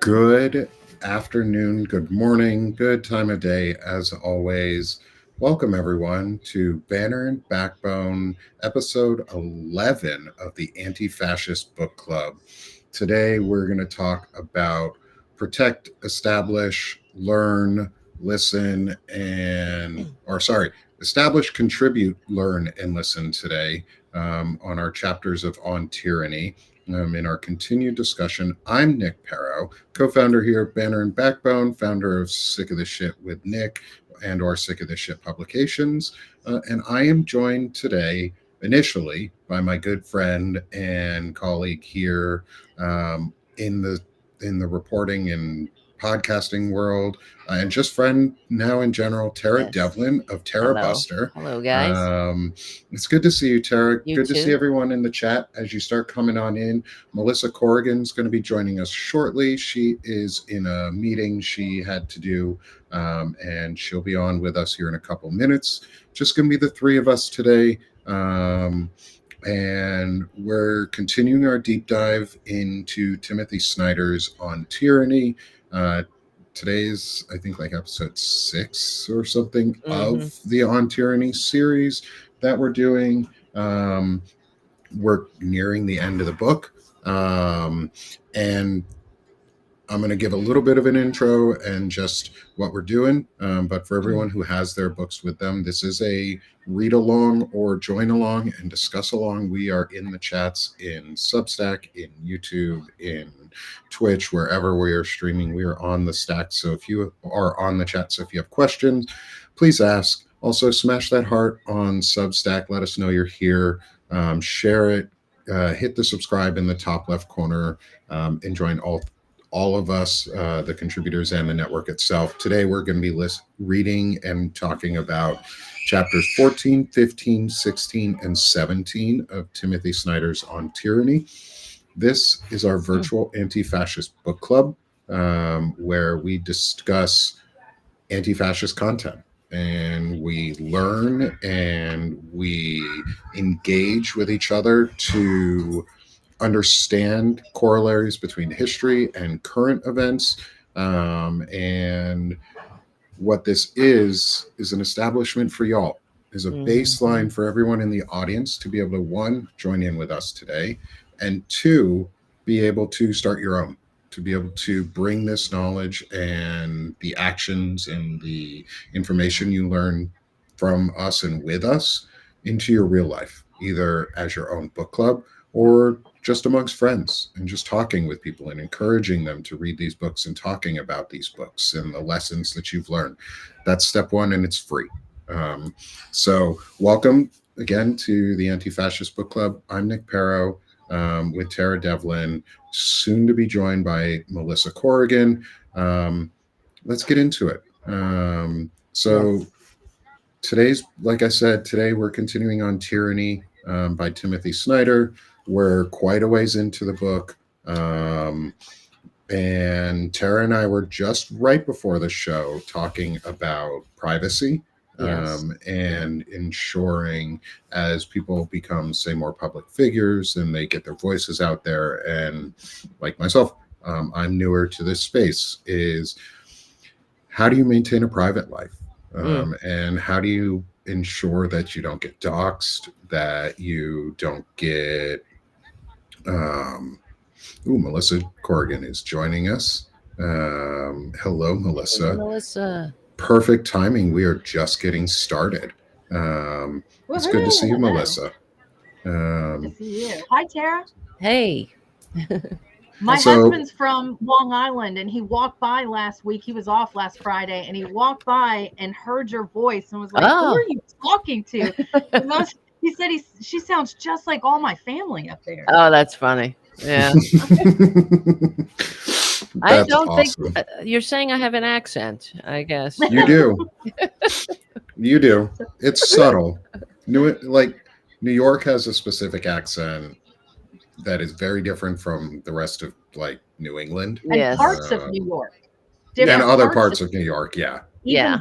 Good afternoon, good morning, good time of day, as always. Welcome, everyone, to Banner and Backbone, episode 11 of the Anti-Fascist Book Club. Today, we're going to talk about protect, establish, learn, listen, establish, contribute, learn, and listen today on our chapters of On Tyranny. In our continued discussion, I'm Nick Perro, co-founder here of Banner and Backbone, founder of Sick of the Shit with Nick and or Sick of the Shit publications. And I am joined today initially by my good friend and colleague here in the reporting and podcasting world, and just friend now in general, Tara Devlin of Tara Hello. Buster. Hello, guys. It's good to see you, Tara. You good too. to see everyone in the chat as you start coming on in. Melissa Corrigan's going to be joining us shortly. She is in a meeting she had to do, and she'll be on with us here in a couple minutes. Just going to be the three of us today. And we're continuing our deep dive into Timothy Snyder's On Tyranny. Today's, I think, like episode 6 or something of the On Tyranny series that we're doing. We're nearing the end of the book. And I'm going to give a little bit of an intro and just what we're doing. But for everyone who has their books with them, this is a read along or join along and discuss along. We are in the chats in Substack, in YouTube, in Twitch, wherever we are streaming. We are on the stack. So if you are on the chat, so if you have questions, please ask. Also, smash that heart on Substack. Let us know you're here. Share it. Hit the subscribe in the top left corner, and join all of us, the contributors and the network itself. Today, we're going to be reading and talking about chapters 14, 15, 16, and 17 of Timothy Snyder's On Tyranny. This is our virtual anti-fascist book club, where we discuss anti-fascist content. And we learn and we engage with each other to understand corollaries between history and current events. And what this is an establishment for y'all, is a baseline for everyone in the audience to be able to, 1, join in with us today, and 2, be able to start your own, to be able to bring this knowledge and the actions and the information you learn from us and with us into your real life, either as your own book club or just amongst friends and just talking with people and encouraging them to read these books and talking about these books and the lessons that you've learned. That's step 1, and it's free. So welcome again to the Anti-Fascist Book Club. I'm Nick Perro, with Tara Devlin, soon to be joined by Melissa Corrigan. Let's get into it. So today's, like I said, today we're continuing On Tyranny by Timothy Snyder. We're quite a ways into the book. And Tara and I were just right before the show talking about privacy. And ensuring, as people become, say, more public figures and they get their voices out there, and like myself, I'm newer to this space, is how do you maintain a private life? And how do you ensure that you don't get doxxed, that you don't get... Melissa Corrigan is joining us. Hello, Melissa. Hey, Melissa. Perfect timing. We are just getting started. It's good to see you, Melissa. Good to see you. Hi, Tara. Hey. My husband's from Long Island, and he walked by last week. He was off last Friday, and he walked by and heard your voice and was like, "Who are you talking to?" He said she sounds just like all my family up there. Oh, that's funny. Yeah. I don't think you're saying I have an accent, I guess. You do. You do. It's subtle. New York has a specific accent that is very different from the rest of like New England. And parts of New York. And other parts of New York, yeah.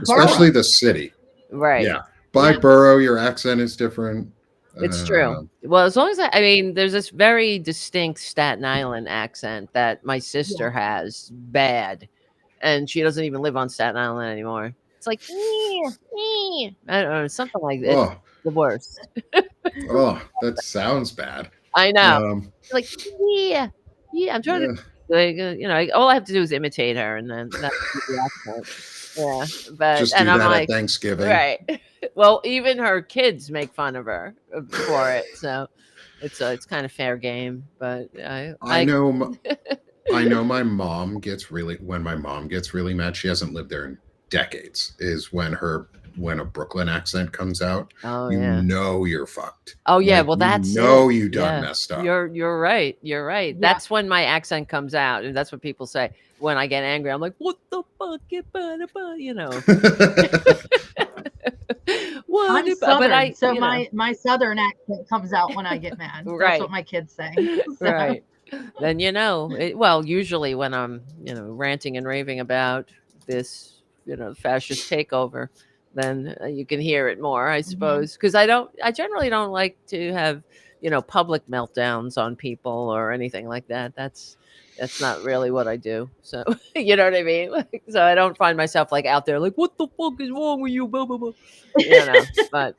Especially the city. Right. Yeah. By borough, your accent is different. It's true. Well, as long as I mean, there's this very distinct Staten Island accent that my sister has bad, and she doesn't even live on Staten Island anymore. It's like, I don't know, something like that. Oh, The worst. oh, that sounds bad. I know. Like, yeah. I'm trying to, like, all I have to do is imitate her, and then that's the accent. Yeah, but Just and do I'm that like, at Thanksgiving. right. Well, even her kids make fun of her for it, so it's kind of fair game. But I know my mom gets really when my mom gets really mad. She hasn't lived there in decades. Is when a Brooklyn accent comes out. Oh You yeah. know you're fucked. Oh yeah. Like, Well, that's you done messed up. You're right. You're right. Yeah. That's when my accent comes out, and that's what people say when I get angry. I'm like, what the fuck, you know. I'm Southern, so you know. my Southern accent comes out when I get mad. Right. That's what my kids say. So. Right. Then well, usually when I'm ranting and raving about this fascist takeover, then you can hear it more, I suppose, because I generally don't like to have public meltdowns on people or anything like that. That's not really what I do. So you know what I mean? So I don't find myself like out there like, what the fuck is wrong with you? Blah, blah, blah. But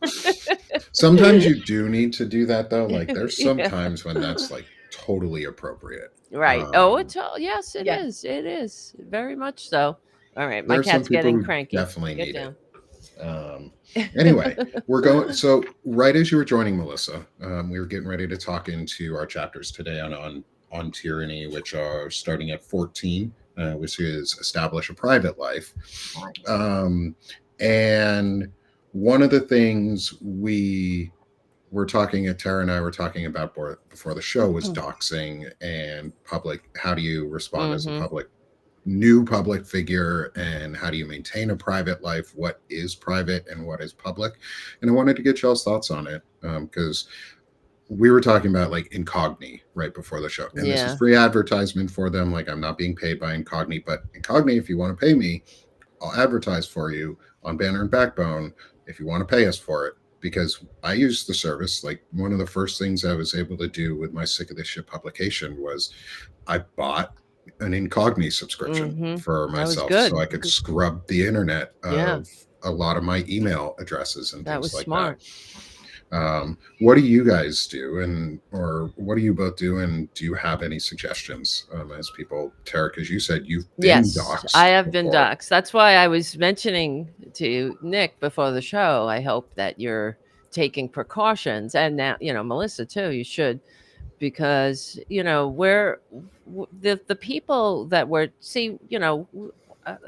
sometimes you do need to do that though. Like there's some times when that's like totally appropriate. Right. Yes, it is. It is very much so. All right. My cat's getting cranky. Definitely need it. Anyway, we're going. So right as you were joining, Melissa, we were getting ready to talk into our chapters today on tyranny, which are starting at 14, which is establish a private life. And one of the things we were talking, Tara and I were talking about before the show was doxing and how do you respond as a new public figure, and how do you maintain a private life? What is private and what is public? And I wanted to get y'all's thoughts on it, because we were talking about like Incogni right before the show, and this is free advertisement for them. Like, I'm not being paid by Incogni, but Incogni, if you want to pay me, I'll advertise for you on Banner and Backbone if you want to pay us for it, because I use the service. Like, one of the first things I was able to do with my Sick of This Shit publication was I bought an Incogni subscription for myself, so I could scrub the internet of a lot of my email addresses and things like that. What do you guys do, or what do you both do, and do you have any suggestions as people? Tara, because you said you've been doxxed. I have been doxxed. That's why I was mentioning to Nick before the show, I hope that you're taking precautions, and now Melissa too, you should, because we're the people that we're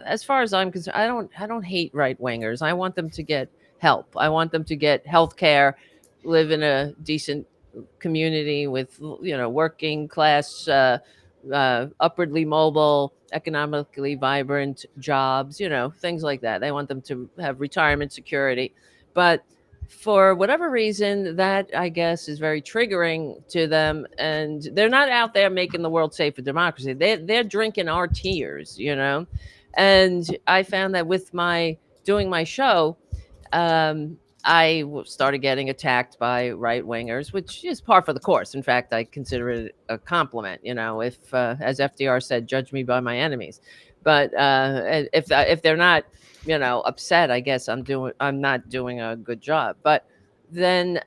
as far as I'm concerned, I don't hate right wingers. I want them to get help. I want them to get health care, live in a decent community with working class, upwardly mobile, economically vibrant jobs, things like that. I want them to have retirement security. But for whatever reason, that I guess is very triggering to them, and they're not out there making the world safe for democracy. They're drinking our tears, And I found that with doing my show, I started getting attacked by right wingers, which is par for the course. In fact, I consider it a compliment. If, as FDR said, "Judge me by my enemies." But if they're not, upset, I guess I'm not doing a good job. But then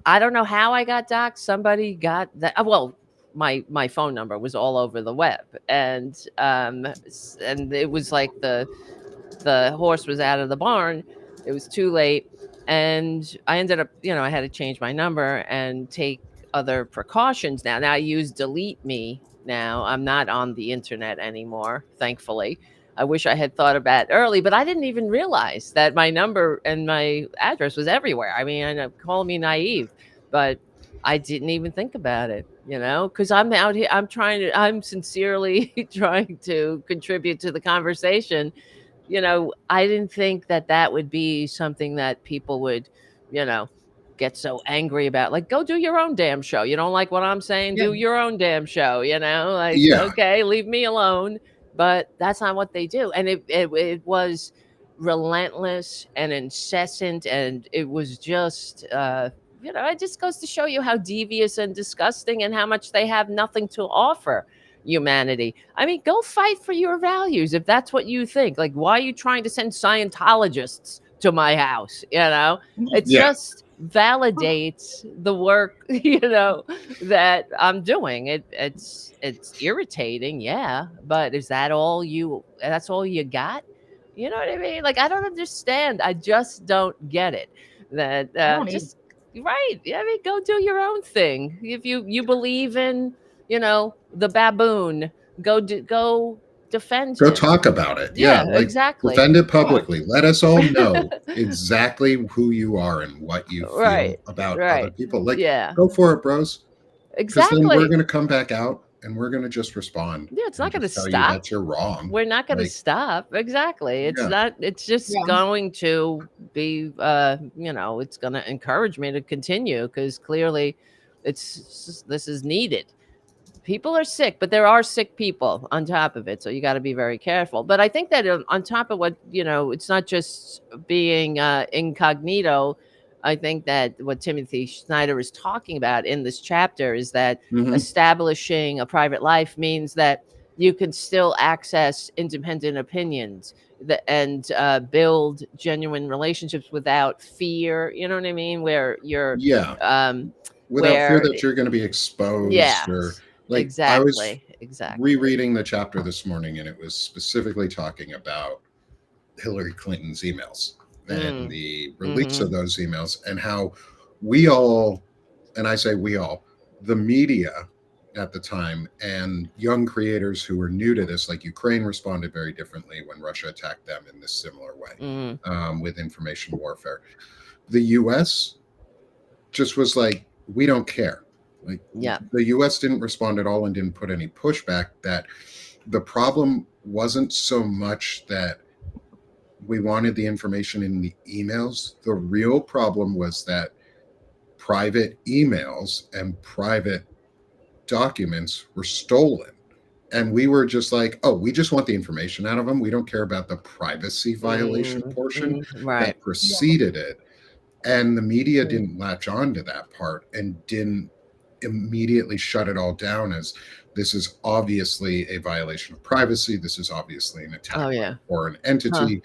I don't know how I got doxxed. Somebody got that. Well, my phone number was all over the web, and it was like the horse was out of the barn. It was too late, and I ended up, I had to change my number and take other precautions. Now I use delete me. Now I'm not on the internet anymore, thankfully. I wish I had thought of that early, but I didn't even realize that my number and my address was everywhere. I mean, call me naive, but I didn't even think about it, because I'm out here. I'm sincerely trying to contribute to the conversation. I didn't think that would be something that people would, get so angry about. Like, go do your own damn show. You don't like what I'm saying? Do your own damn show, okay, leave me alone. But that's not what they do. And it was relentless and incessant, and it was just it just goes to show you how devious and disgusting and how much they have nothing to offer humanity. I mean, go fight for your values if that's what you think. Like, why are you trying to send Scientologists to my house? It's just validates the work, that I'm doing. It's irritating, yeah, but is that all that's all you got? You know what I mean? Like, I don't understand. I just don't get it. That just right. I mean, go do your own thing. If you believe in, the baboon, go defend Go him. talk about it. Yeah, Like, exactly. defend it publicly. Let us all know exactly who you are and what you feel about other people. Like, go for it, bros. Because then we're going to come back out and we're going to just respond. Yeah, it's not going to tell stop. you that you're wrong. We're not going to stop. Exactly. It's not. It's just going to be. It's going to encourage me to continue because clearly, this is needed. People are sick, but there are sick people on top of it, so you got to be very careful. But I think that on top of what it's not just being incognito. I think that what Timothy Snyder is talking about in this chapter is that establishing a private life means that you can still access independent opinions and build genuine relationships without fear. You know what I mean? Where you're without fear that you're going to be exposed. Or like exactly. I was rereading the chapter this morning, and it was specifically talking about Hillary Clinton's emails and the release of those emails, and how we all, and I say we all, the media at the time and young creators who were new to this, like Ukraine responded very differently when Russia attacked them in this similar way with information warfare. The US just was like, we don't care. Like, the US didn't respond at all and didn't put any pushback. That the problem wasn't so much that we wanted the information in the emails. The real problem was that private emails and private documents were stolen. And we were just like, oh, we just want the information out of them. We don't care about the privacy violation portion that preceded it. And the media didn't latch on to that part and didn't immediately shut it all down as this is obviously a violation of privacy. This is obviously an attack on a foreign entity.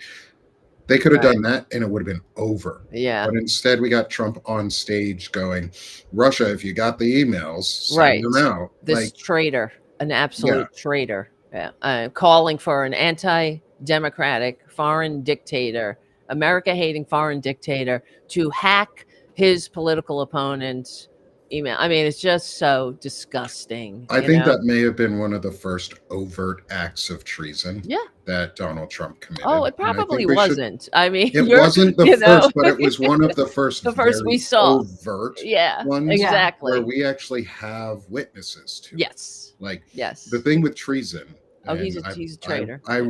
They could have done that and it would have been over. Yeah. But instead we got Trump on stage going, Russia, if you got the emails, send them out. This traitor, an absolute traitor. Yeah. Calling for an anti-democratic foreign dictator, America-hating foreign dictator to hack his political opponent's email. I mean, it's just so disgusting. I think that may have been one of the first overt acts of treason Yeah. that Donald Trump committed. Oh, it probably wasn't. I mean, it wasn't the first, but it was one of the first. The first we saw overt. Ones exactly. Where we actually have witnesses to. Yes. It. Like the thing with treason. Oh, he's a traitor. I've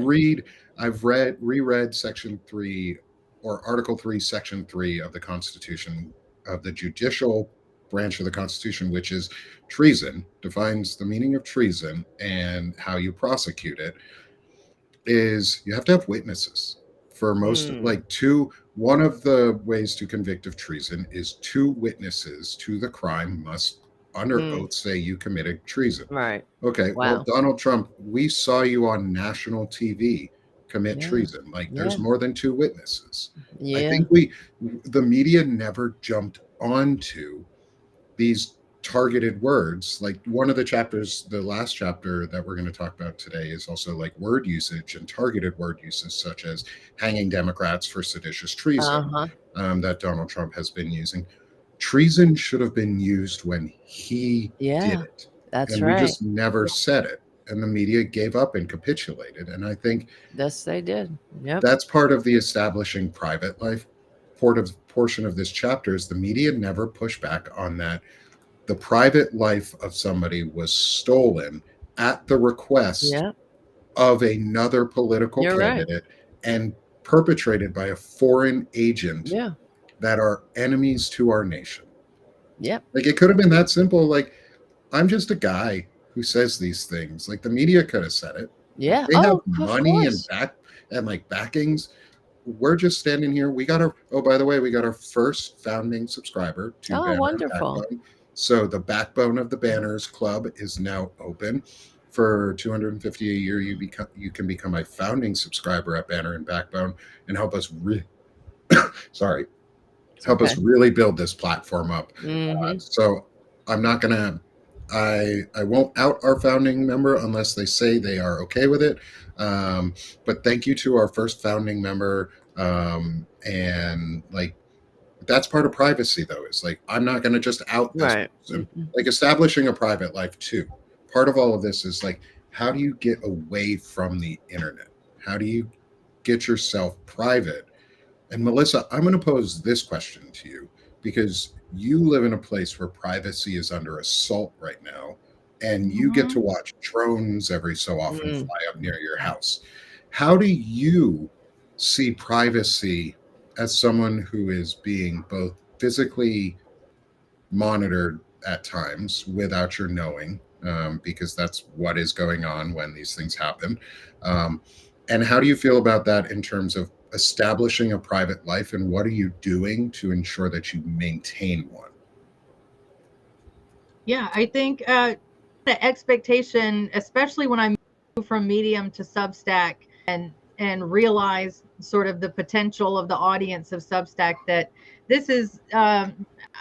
reread Section 3 or Article 3, Section 3 of the Constitution of the judicial branch of the Constitution, which is treason, defines the meaning of treason and how you prosecute it. Is you have to have witnesses for most one of the ways to convict of treason is 2 witnesses to the crime must under oath say you committed treason. Right. Okay. Wow. Well, Donald Trump, we saw you on national TV commit treason. Like there's more than 2 witnesses. I think the media never jumped onto these targeted words. Like one of the chapters, the last chapter that we're going to talk about today is also like word usage and targeted word usage, such as hanging Democrats for seditious treason that Donald Trump has been using. Treason should have been used when he did it. That's right. We just never said it. And the media gave up and capitulated. And I think they did. Yep. That's part of the establishing private life portion of this chapter is the media never pushed back on that. The private life of somebody was stolen at the request of another political candidate and perpetrated by a foreign agent that are enemies to our nation. Yep. Like it could have been that simple. Like I'm just a guy who says these things. Like the media could have said it. Yeah. They have money and backings. we're just standing here. We got our, oh, by the way, we got our first founding subscriber to Banner and wonderful. Backbone. So the Backbone of the Banners Club is now open. For $250 a year, you can become a founding subscriber at Banner and Backbone and help us help us really build this platform up. So I'm not gonna, I won't out our founding member unless they say they are okay with it. But thank you to our first founding member. And like, that's part of privacy though. It's like, I'm not going to just out this person. Like establishing a private life too. Part of all of this is like, how do you get away from the internet? How do you get yourself private? And Melissa, I'm going to pose this question to you because you live in a place where privacy is under assault right now, and you get to watch drones every so often fly up near your house. How do you see privacy as someone who is being both physically monitored at times without your knowing, because that's what is going on when these things happen? And how do you feel about that in terms of establishing a private life, and what are you doing to ensure that you maintain one? Yeah, I think the expectation, especially when I moved from Medium to Substack and realize sort of the potential of the audience of Substack, that this is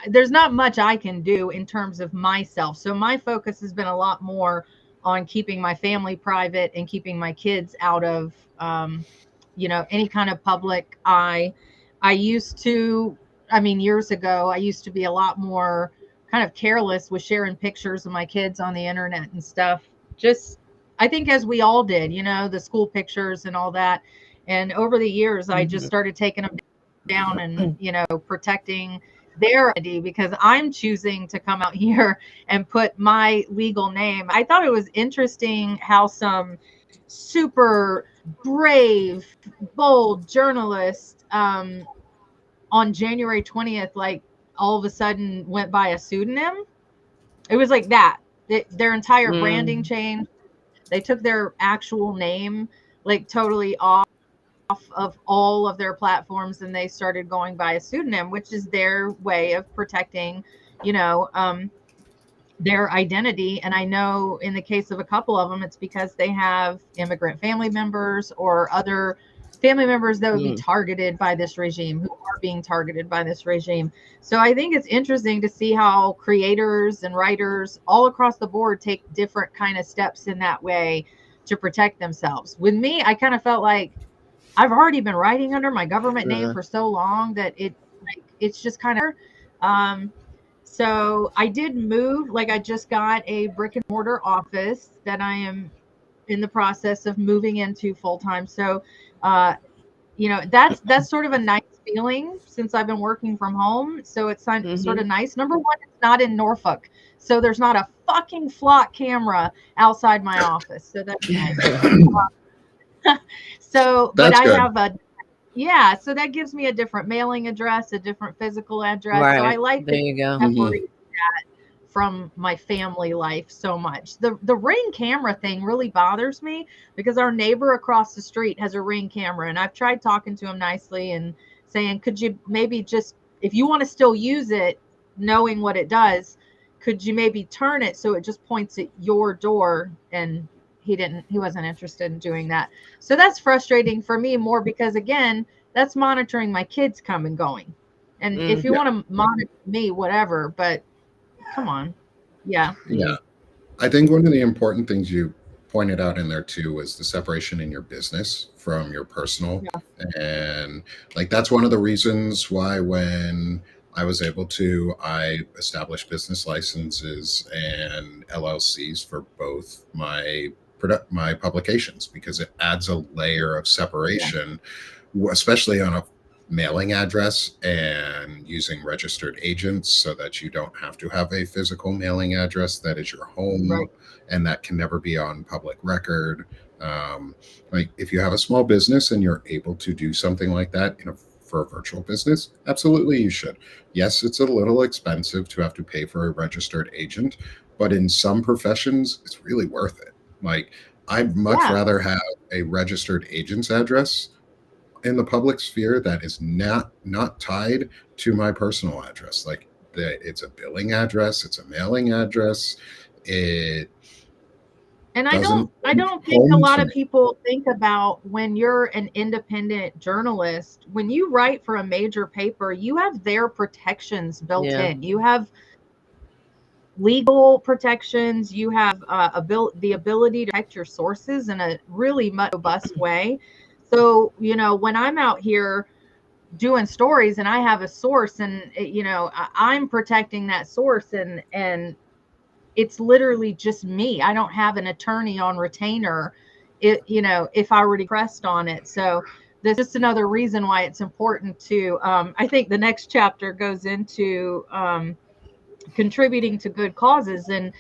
there's not much I can do in terms of myself. So my focus has been a lot more on keeping my family private and keeping my kids out of any kind of public eye. I used to, years ago, I used to be a lot more kind of careless with sharing pictures of my kids on the internet and stuff. Just, I think as we all did, the school pictures and all that. And over the years, I just started taking them down and, protecting their identity, because I'm choosing to come out here and put my legal name. I thought it was interesting how some super brave, bold journalist on January 20th, like all of a sudden went by a pseudonym. It was like that. Their entire branding changed. They took their actual name like totally off of all of their platforms, and they started going by a pseudonym, which is their way of protecting, their identity. And I know in the case of a couple of them, it's because they have immigrant family members or other family members that would be targeted by this regime, who are being targeted by this regime. So I think it's interesting to see how creators and writers all across the board take different kind of steps in that way to protect themselves. With me, I kind of felt like I've already been writing under my government name for so long that it's just kind of so I did move. Like, I just got a brick and mortar office that I am in the process of moving into full time. So that's sort of a nice feeling since I've been working from home. So it's sort of nice. Number one, it's not in Norfolk, so there's not a fucking flock camera outside my office. So that's nice. So, that's but good. I have so that gives me a different mailing address, a different physical address. Right. So I like there you go. that from my family life so much. The Ring camera thing really bothers me, because our neighbor across the street has a Ring camera, and I've tried talking to him nicely and saying, could you maybe just, if you want to still use it, knowing what it does, could you maybe turn it so it just points at your door? And he wasn't interested in doing that. So that's frustrating for me more, because again, that's monitoring my kids come and going. And if you want to monitor me, whatever, but come on. Yeah. I think one of the important things you pointed out in there too was the separation in your business from your personal. And like, that's one of the reasons why when I was able to, I established business licenses and LLCs for both my publications, because it adds a layer of separation, especially on a mailing address, and using registered agents so that you don't have to have a physical mailing address that is your home and that can never be on public record. Like, if you have a small business and you're able to do something like that for a virtual business, absolutely you should. Yes, it's a little expensive to have to pay for a registered agent, but in some professions, it's really worth it. Like, I'd much rather have a registered agent's address in the public sphere that is not tied to my personal address. Like it's a billing address, it's a mailing address. And I doesn't don't think a lot of people think about when you're an independent journalist, when you write for a major paper, you have their protections built in. You have legal protections, you have the ability to protect your sources in a really much robust way. So, you know, when I'm out here doing stories and I have a source, and you know, I'm protecting that source, and it's literally just me. I don't have an attorney on retainer, you know, if I already pressed on it. So this is another reason why it's important to, I think the next chapter goes into contributing to good causes. And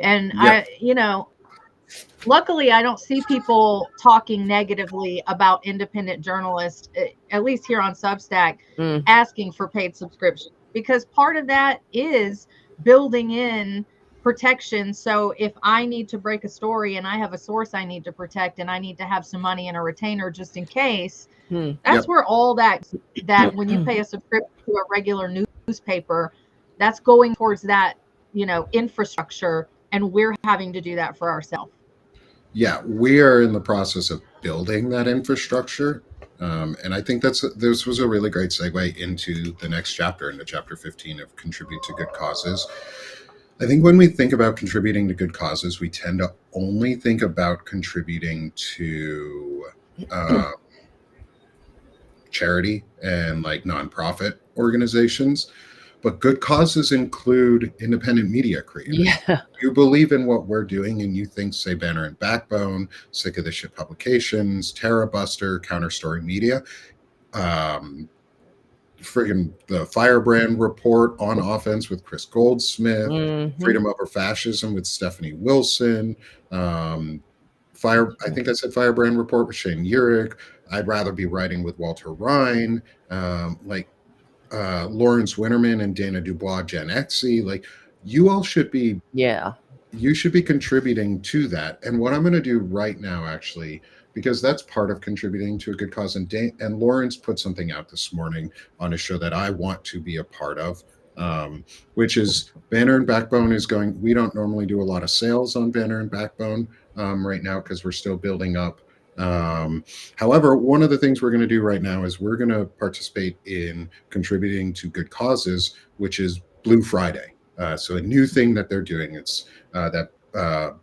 I, you know, luckily I don't see people talking negatively about independent journalists, at least here on Substack, asking for paid subscription, because part of that is building in protection. So if I need to break a story and I have a source I need to protect and I need to have some money in a retainer just in case, that's where all that when you pay a subscription to a regular newspaper, that's going towards that, you know, infrastructure, and we're having to do that for ourselves. Yeah, we are in the process of building that infrastructure. And I think this was a really great segue into the next chapter, into chapter 15 of Contribute to Good Causes. I think when we think about contributing to good causes, we tend to only think about contributing to charity and like nonprofit organizations. But good causes include independent media creators. Yeah. You believe in what we're doing and you think, say, Banner and Backbone, Sick of the Shit Publications, Terrabuster, Counterstory Media, friggin' the Firebrand Report on Offense with Chris Goldsmith, Freedom Over Fascism with Stephanie Wilson, I think I said Firebrand Report with Shane Urich, I'd rather be writing with Walter Ryan, Lawrence Winterman and Dana Dubois, Gen Xy. Like, you all should be, you should be contributing to that. And what I'm going to do right now, actually, because that's part of contributing to a good cause, and Lawrence put something out this morning on a show that I want to be a part of, which is Banner and Backbone is going. We don't normally do a lot of sales on Banner and Backbone right now because we're still building up. However, one of the things we're going to do right now is we're going to participate in contributing to good causes, which is Blue Friday. So a new thing that they're doing, it's that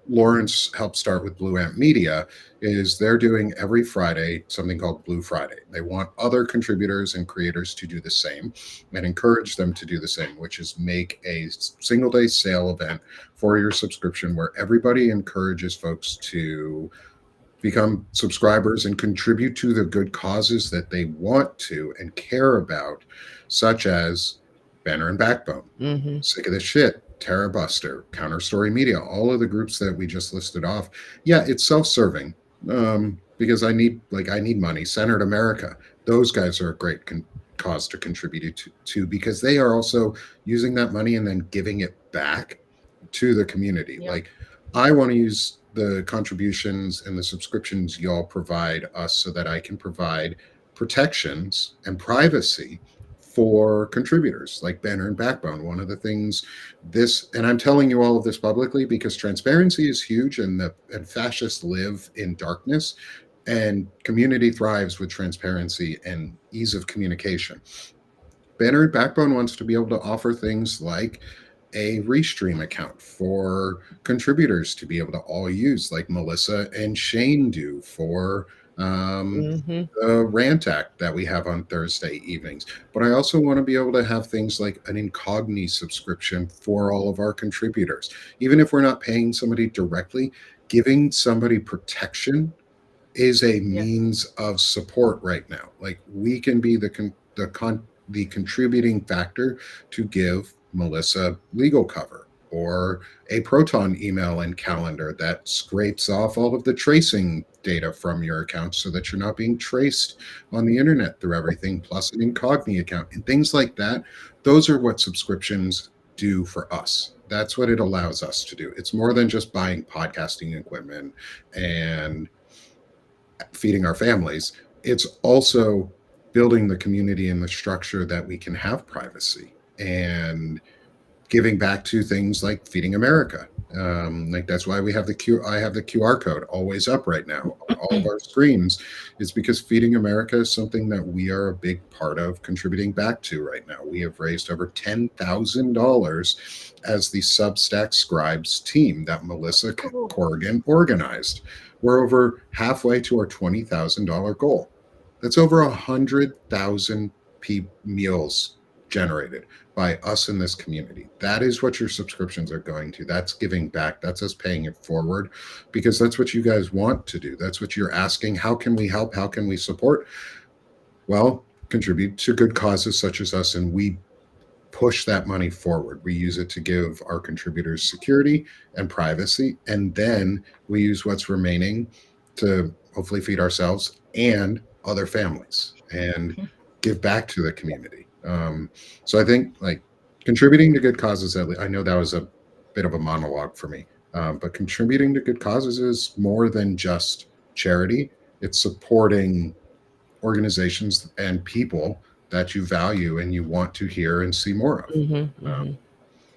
Lawrence helped start with Blue Amp Media, is they're doing every Friday something called Blue Friday. They want other contributors and creators to do the same and encourage them to do the same, which is make a single day sale event for your subscription where everybody encourages folks to become subscribers and contribute to the good causes that they want to and care about, such as Banner and Backbone, Sick of the Shit, Terrabuster, Counterstory Media, all of the groups that we just listed off. Yeah, it's self-serving because I need money. Centered America, those guys are a great cause to contribute to because they are also using that money and then giving it back to the community. Like, I want to use the contributions and the subscriptions y'all provide us so that I can provide protections and privacy for contributors like Banner and Backbone. One of the things and I'm telling you all of this publicly because transparency is huge, and fascists live in darkness, and community thrives with transparency and ease of communication. Banner and Backbone wants to be able to offer things like a Restream account for contributors to be able to all use, like Melissa and Shane do for the Rant Act that we have on Thursday evenings. But I also want to be able to have things like an Incogni subscription for all of our contributors. Even if we're not paying somebody directly, giving somebody protection is a means of support right now. Like, we can be the contributing factor to give Melissa legal cover, or a Proton email and calendar that scrapes off all of the tracing data from your account so that you're not being traced on the internet through everything, plus an Incogni account and things like that. Those are what subscriptions do for us. That's what it allows us to do. It's more than just buying podcasting equipment and feeding our families. it's also building the community and the structure that we can have privacy and giving back to things like Feeding America. Like that's why we have I have the QR code always up right now on all of our screens. It's because Feeding America is something that we are a big part of contributing back to right now. We have raised over $10,000 as the Substack Scribes team that Melissa Corrigan organized. We're over halfway to our $20,000 goal. That's over 100,000 meals generated by us in this community. That is what your subscriptions are going to. That's giving back. That's us paying it forward, because that's what you guys want to do. That's what you're asking. How can we help? How can we support? Well, contribute to good causes such as us, and we push that money forward. We use it to give our contributors security and privacy, and then we use what's remaining to hopefully feed ourselves and other families and give back to the community. So I think like contributing to good causes, I know that was a bit of a monologue for me, but contributing to good causes is more than just charity. It's supporting organizations and people that you value and you want to hear and see more of.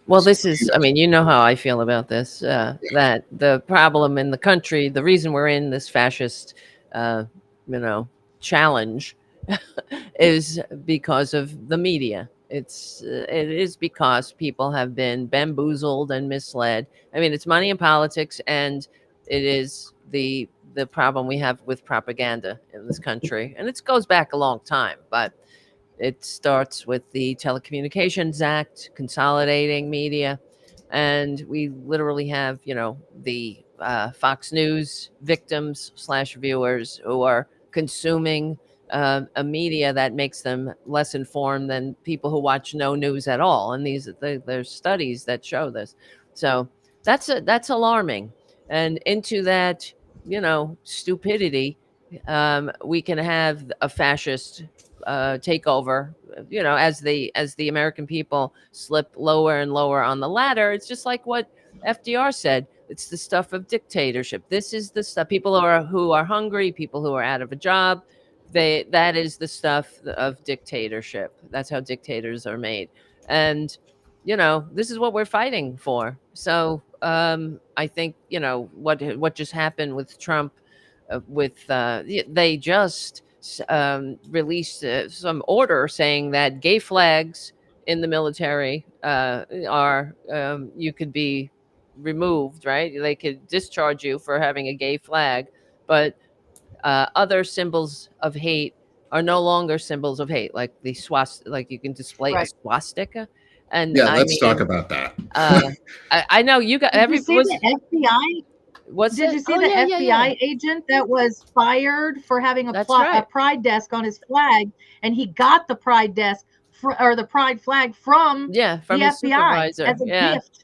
Well, this is, I mean, you know how I feel about this, that the problem in the country, the reason we're in this fascist, challenge is because of the media. It is because people have been bamboozled and misled. I mean, it's money and politics, and it is the problem we have with propaganda in this country. And it goes back a long time, but it starts with the Telecommunications Act, consolidating media. And we literally have, the Fox News victims / viewers who are consuming a media that makes them less informed than people who watch no news at all. And there's studies that show this. So that's alarming. And into that, stupidity, we can have a fascist takeover. As the American people slip lower and lower on the ladder. It's just like what FDR said. It's the stuff of dictatorship. This is the stuff. People who are hungry, people who are out of a job. That is the stuff of dictatorship. That's how dictators are made. And this is what we're fighting for. So I think what just happened with Trump, they just released some order saying that gay flags in the military are you could be removed, right? They could discharge you for having a gay flag, but other symbols of hate are no longer symbols of hate, like the swastika, like you can display a swastika. And yeah, let's talk about that. I know you got Did you see the FBI? Did you see the FBI agent that was fired for having a pride desk on his flag, and he got the pride desk or the pride flag from the FBI supervisor as a gift?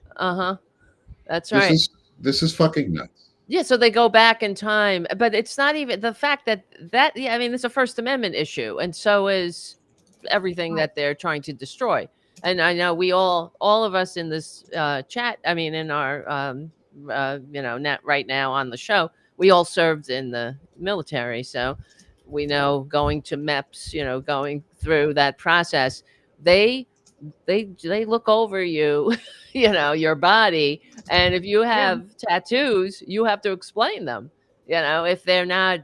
That's right. This is fucking nuts. Yeah, so they go back in time, but it's not even the fact that I mean, it's a First Amendment issue, and so is everything that they're trying to destroy. And I know we all of us in this chat, I mean, in our net right now on the show, we all served in the military, so we know going to MEPS, going through that process, they look over you, your body, and if you have tattoos, you have to explain them. If they're not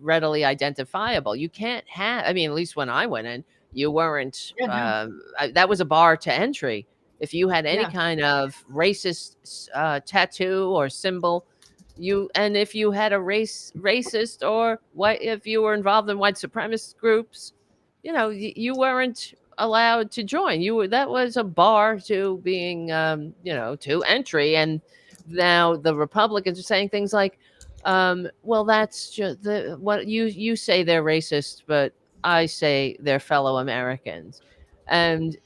readily identifiable, you can't have. I mean, at least when I went in, you weren't. That was a bar to entry. If you had any kind of racist tattoo or symbol, and if you had a racist or if you were involved in white supremacist groups, you weren't allowed to join. That was a bar to being, to entry. And now the Republicans are saying things like, well, that's just what you say they're racist, but I say they're fellow Americans. And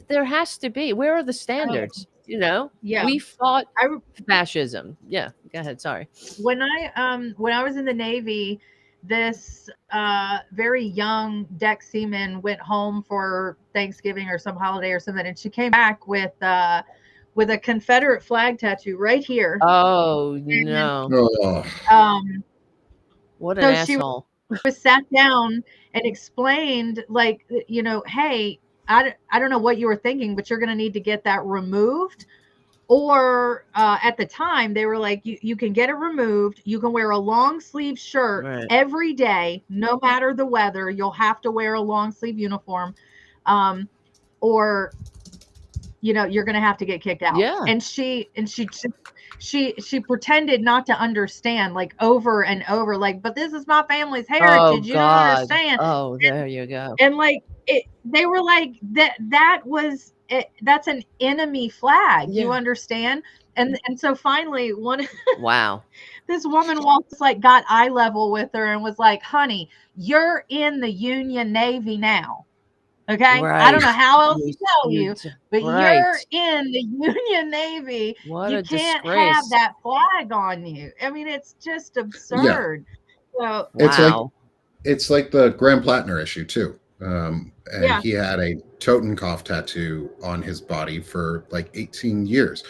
there has to be. Where are the standards? We fought fascism. Yeah, go ahead. Sorry. When I was in the Navy, this very young deck seaman went home for Thanksgiving or some holiday or something, and she came back with a Confederate flag tattoo right here. Oh no. What an So asshole. she was sat down and explained, like, hey, I don't know what you were thinking, but you're going to need to get that removed. Or at the time, they were like, you can get it removed. You can wear a long sleeve shirt every day, no matter the weather. You'll have to wear a long sleeve uniform. Or, you're going to have to get kicked out. Yeah. And she pretended not to understand, like, over and over, like, but this is my family's heritage. You don't understand. Oh, there you go. And like they were like that was it, that's an enemy flag. You understand? And so finally wow. This woman walks, like, got eye level with her and was like, honey, you're in the Union Navy now. Okay. Right. I don't know how else to tell you, but you're in the Union Navy. What you a can't disgrace. have that flag on you. I mean, it's just absurd. So, it's like the Graham Plattner issue too. And he had a Totenkopf tattoo on his body for like 18 years.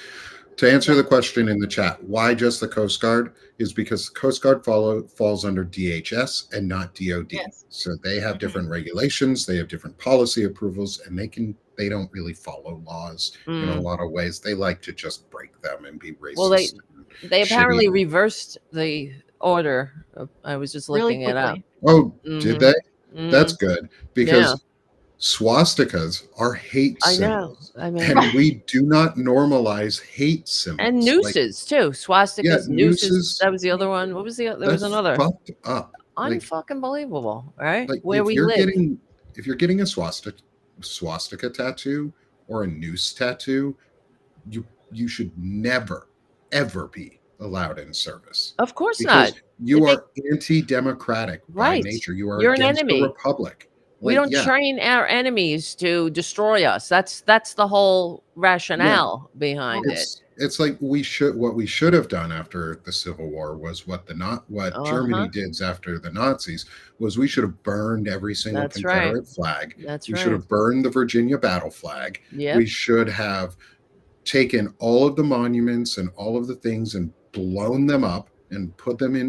To answer the question in the chat, why just the Coast Guard, is because the Coast Guard falls under DHS and not DOD. Yes. So they have different regulations, they have different policy approvals, and they don't really follow laws in a lot of ways. They like to just break them and be racist. Well, they apparently reversed the order. I was just looking it up. Oh, did they? That's good, because swastikas are hate symbols. I know. And we do not normalize hate symbols. And nooses too. Swastikas, nooses. That was the other one. What was there was another. Fucked up. Unfucking believable, right? Like, where we live. If you're getting a swastika tattoo or a noose tattoo, you should never, ever be allowed in service. Of course not. You are anti-democratic by nature. You're an enemy. The republic. We don't train our enemies to destroy us. That's the whole rationale behind it. It's like what we should have done after the Civil War was what Germany did after the Nazis was we should have burned every single Confederate flag. We should have burned the Virginia battle flag. We should have taken all of the monuments and all of the things and blown them up and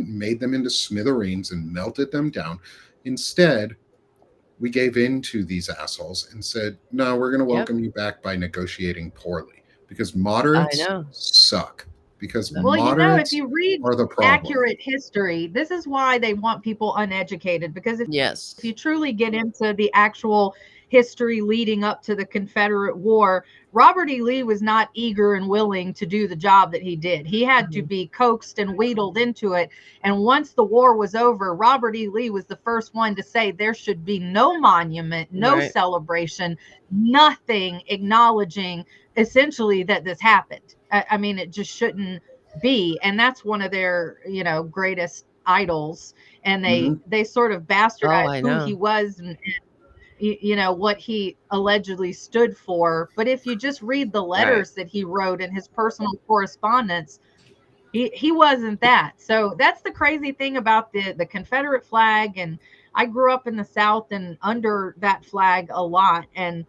made them into smithereens and melted them down. Instead, we gave in to these assholes and said, no, we're going to welcome you back by negotiating poorly, because moderates suck. Because moderates if you read are the problem. Accurate history, this is why they want people uneducated, because if you truly get into the actual history leading up to the Confederate War, Robert E. Lee was not eager and willing to do the job that he did. He had to be coaxed and wheedled into it. And once the war was over, Robert E. Lee was the first one to say there should be no monument, no celebration, nothing acknowledging essentially that this happened. I mean, it just shouldn't be. And that's one of their, greatest idols. And they sort of bastardized who he was and what he allegedly stood for. But if you just read the letters that he wrote in his personal correspondence, he wasn't that. So that's the crazy thing about the Confederate flag. And I grew up in the South and under that flag a lot, and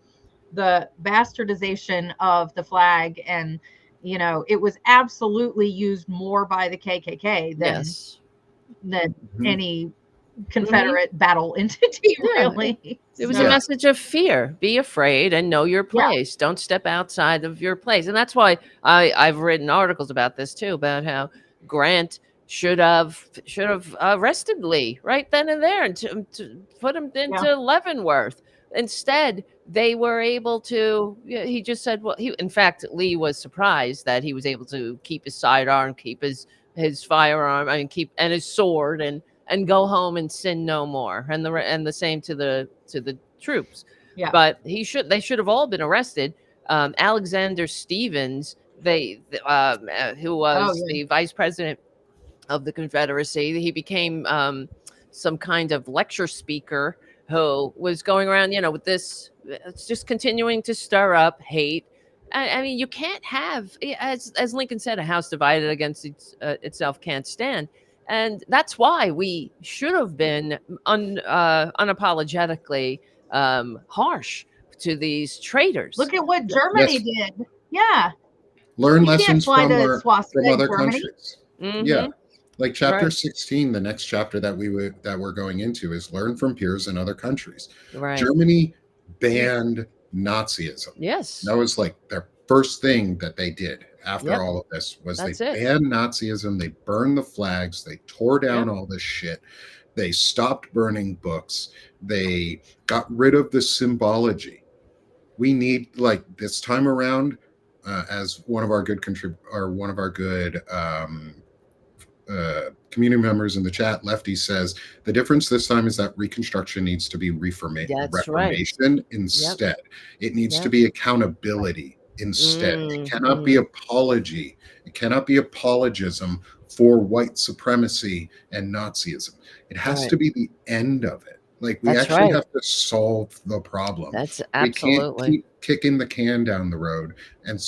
the bastardization of the flag, and it was absolutely used more by the KKK than any Confederate battle entity, really. It was a message of fear. Be afraid and know your place. Don't step outside of your place. And that's why I've written articles about this too, about how Grant should have arrested Lee right then and there and to put him into Leavenworth. Instead, they were able to. He just said, "Well, in fact, Lee was surprised that he was able to keep his sidearm, keep his firearm, and his sword, and go home and sin no more." And the same to the troops. Yeah. But they should have all been arrested. Alexander Stevens, who was the vice president of the Confederacy, he became some kind of lecture speaker who was going around, with this, it's just continuing to stir up hate. I mean, you can't have, as Lincoln said, a house divided against itself can't stand. And that's why we should have been unapologetically harsh to these traitors. Look at what Germany did. Yeah. Learn lessons from other countries. Mm-hmm. Yeah. Like chapter Right. 16, the next chapter that we're going into is learn from peers in other countries. Right. Germany banned Nazism. Yes. That was like their first thing that they did after Yep. all of this was That's they it. banned Nazism. They burned the flags. They tore down all this shit. They stopped burning books. They got rid of the symbology. We need, like, this time around, as one of our good community members in the chat, Lefty, says the difference this time is that Reconstruction needs to be That's right. Reformation instead. It needs to Yep. be accountability instead. It cannot be apology. It cannot be apologism for white supremacy and Nazism. It has Right. to be the end of it. Like, we That's actually right. have to solve the problem. That's We can't absolutely. keep kicking the can down the road and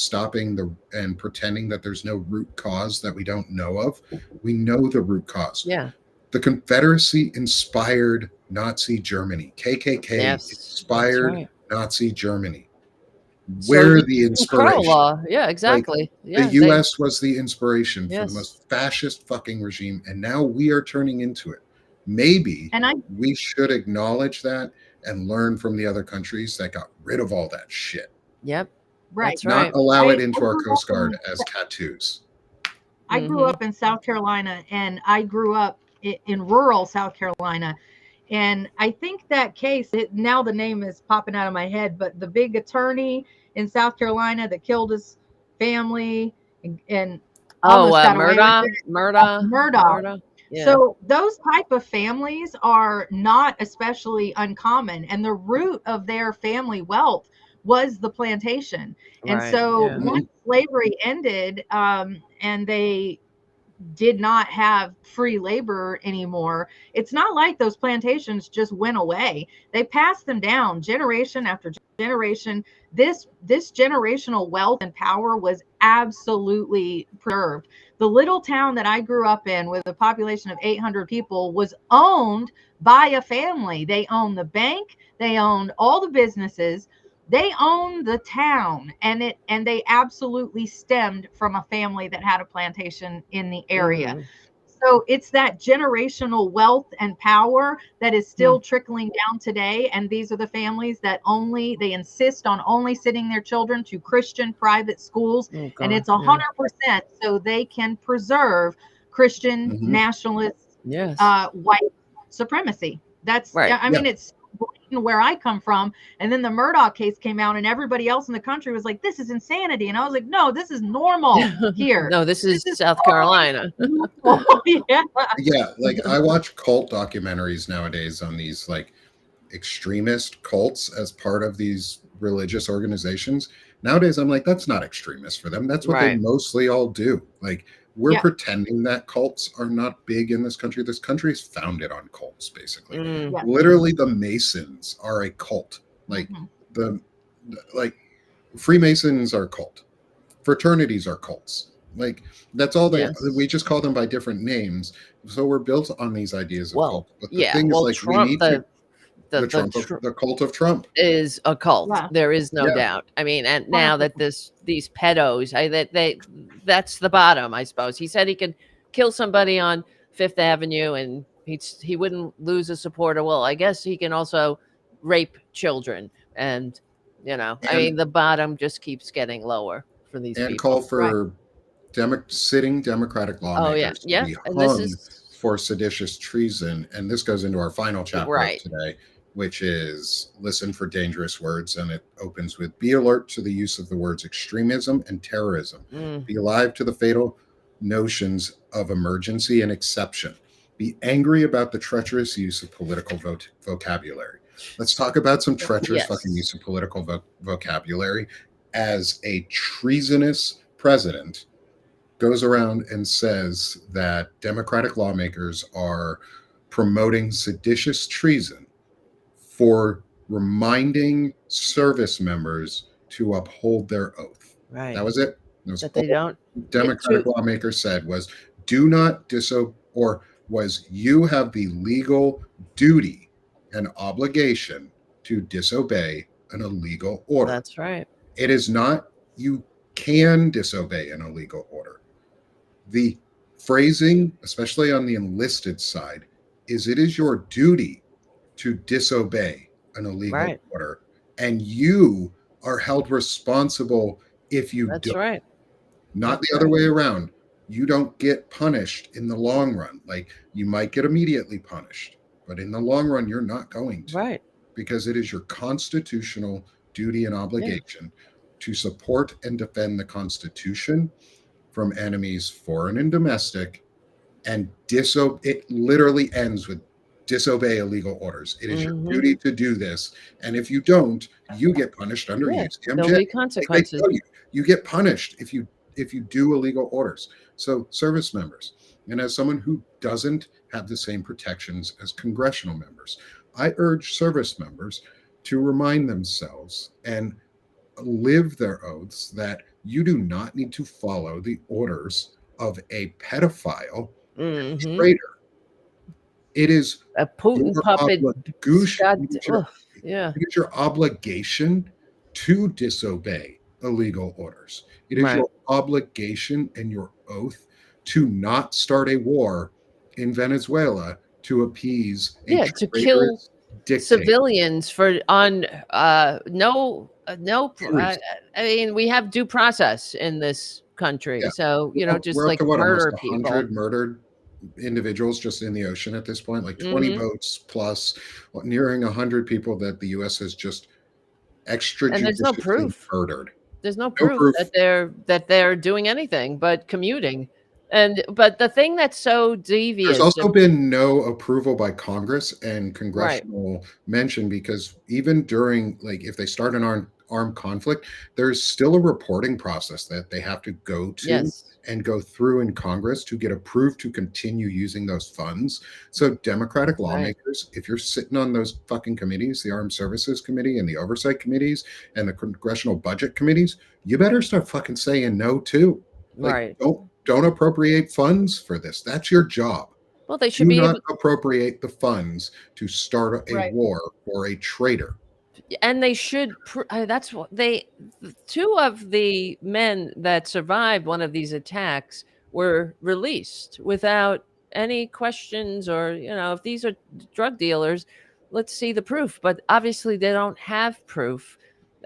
and pretending that there's no root cause that we don't know of. We know the root cause. Yeah. The Confederacy inspired Nazi Germany. KKK Yes. inspired That's right. Nazi Germany. So Where did the Jim Crow inspiration? law. Yeah, exactly. The U.S. was the inspiration for the Yes. most fascist fucking regime, and now we are turning into it. Maybe we should acknowledge that and learn from the other countries that got rid of all that shit. Yep. Right. That's right. Not allow it into our Coast Guard as tattoos. I grew up in South Carolina, and I grew up in rural South Carolina. And I think that case, now the name is popping out of my head, but the big attorney in South Carolina that killed his family and almost got away with it. Murdaugh. Yeah. So those type of families are not especially uncommon, and the root of their family wealth was the plantation. And so once slavery ended, and they did not have free labor anymore, it's not like those plantations just went away. They passed them down generation after generation. This generational wealth and power was absolutely preserved. The little town that I grew up in with a population of 800 people was owned by a family. They owned the bank, they owned all the businesses, they owned the town, and they absolutely stemmed from a family that had a plantation in the area. So it's that generational wealth and power that is still trickling down today. And these are the families that they insist on only sending their children to Christian private schools. And it's 100% so they can preserve Christian nationalist white supremacy. That's right. I mean, it's where I come from. And then the Murdaugh case came out, and everybody else in the country was like, this is insanity. And I was like, no, this is normal here. No, this is South Carolina. Yeah, like, I watch cult documentaries nowadays on these, like, extremist cults as part of these religious organizations. Nowadays, I'm like, that's not extremist for them. That's what they mostly all do. Like, we're pretending that cults are not big in this country. This country is founded on cults, basically. Literally, the Masons are a cult. Like, Freemasons are a cult. Fraternities are cults. Like, that's all they. We just call them by different names. So we're built on these ideas of cult. But the thing is, like, Trump, we need the cult of Trump is a cult. There is no doubt. I mean, and now that these pedos, that's the bottom, I suppose. He said he could kill somebody on Fifth Avenue and he wouldn't lose a supporter. Well, I guess he can also rape children, and I mean, the bottom just keeps getting lower for these people. And call for sitting Democratic lawmakers to be hung for seditious treason. And this goes into our final chapter of today, which is listen for dangerous words. And it opens with, be alert to the use of the words extremism and terrorism. Be alive to the fatal notions of emergency and exception. Be angry about the treacherous use of political vocabulary. Let's talk about some treacherous fucking use of political vocabulary as a treasonous president goes around and says that Democratic lawmakers are promoting seditious treason for reminding service members to uphold their oath. Right. That was it. That they don't. Democratic lawmakers said was, do not disobey, or was, you have the legal duty and obligation to disobey an illegal order. That's right. It is not, you can disobey an illegal order. The phrasing, especially on the enlisted side, is it is your duty to disobey an illegal order, and you are held responsible if you That's don't. right. Not the other way around. You don't get punished in the long run. Like, you might get immediately punished, but in the long run, you're not going to. Right. Because it is your constitutional duty and obligation to support and defend the Constitution from enemies, foreign and domestic, and it literally ends with disobey illegal orders. It is your duty to do this, and if you don't, you get punished under UCMJ. There'll be consequences. They tell you get punished if you do illegal orders. So, service members, and as someone who doesn't have the same protections as congressional members, I urge service members to remind themselves and live their oaths that you do not need to follow the orders of a pedophile traitor. It is a Putin puppet. It is your obligation to disobey illegal orders. It is your obligation and your oath to not start a war in Venezuela to appease to kill civilians for on no I mean, we have due process in this country, so just we're like up to murder almost people. 100 murdered individuals just in the ocean at this point, like 20 boats plus nearing 100 people that the U.S. has just extrajudicially and there's no proof murdered. There's no proof that they're doing anything but commuting. But the thing that's so devious, there's also been no approval by Congress and congressional mention, because even during, like, if they start an armed conflict, there's still a reporting process that they have to go to and go through in Congress to get approved to continue using those funds. So Democratic lawmakers, if you're sitting on those fucking committees, the Armed Services Committee and the Oversight Committees and the Congressional Budget Committees, you better start fucking saying no too. Like, don't appropriate funds for this. That's your job. Well, they should not appropriate the funds to start a war for a traitor. And they should. That's what two of the men that survived one of these attacks were released without any questions, or if these are drug dealers, let's see the proof. But obviously they don't have proof,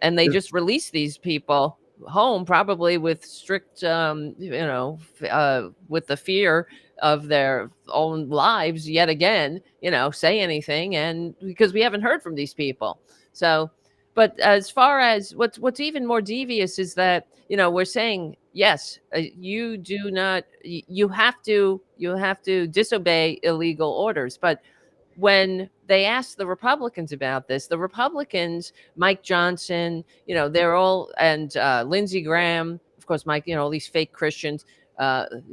and they just release these people home, probably with strict with the fear of their own lives yet again, say anything, and because we haven't heard from these people. So, but as far as what's even more devious is that we're saying yes, you have to disobey illegal orders. But when they asked the Republicans about this, the Republicans, Mike Johnson, they're all, and Lindsey Graham, of course, Mike, all these fake Christians,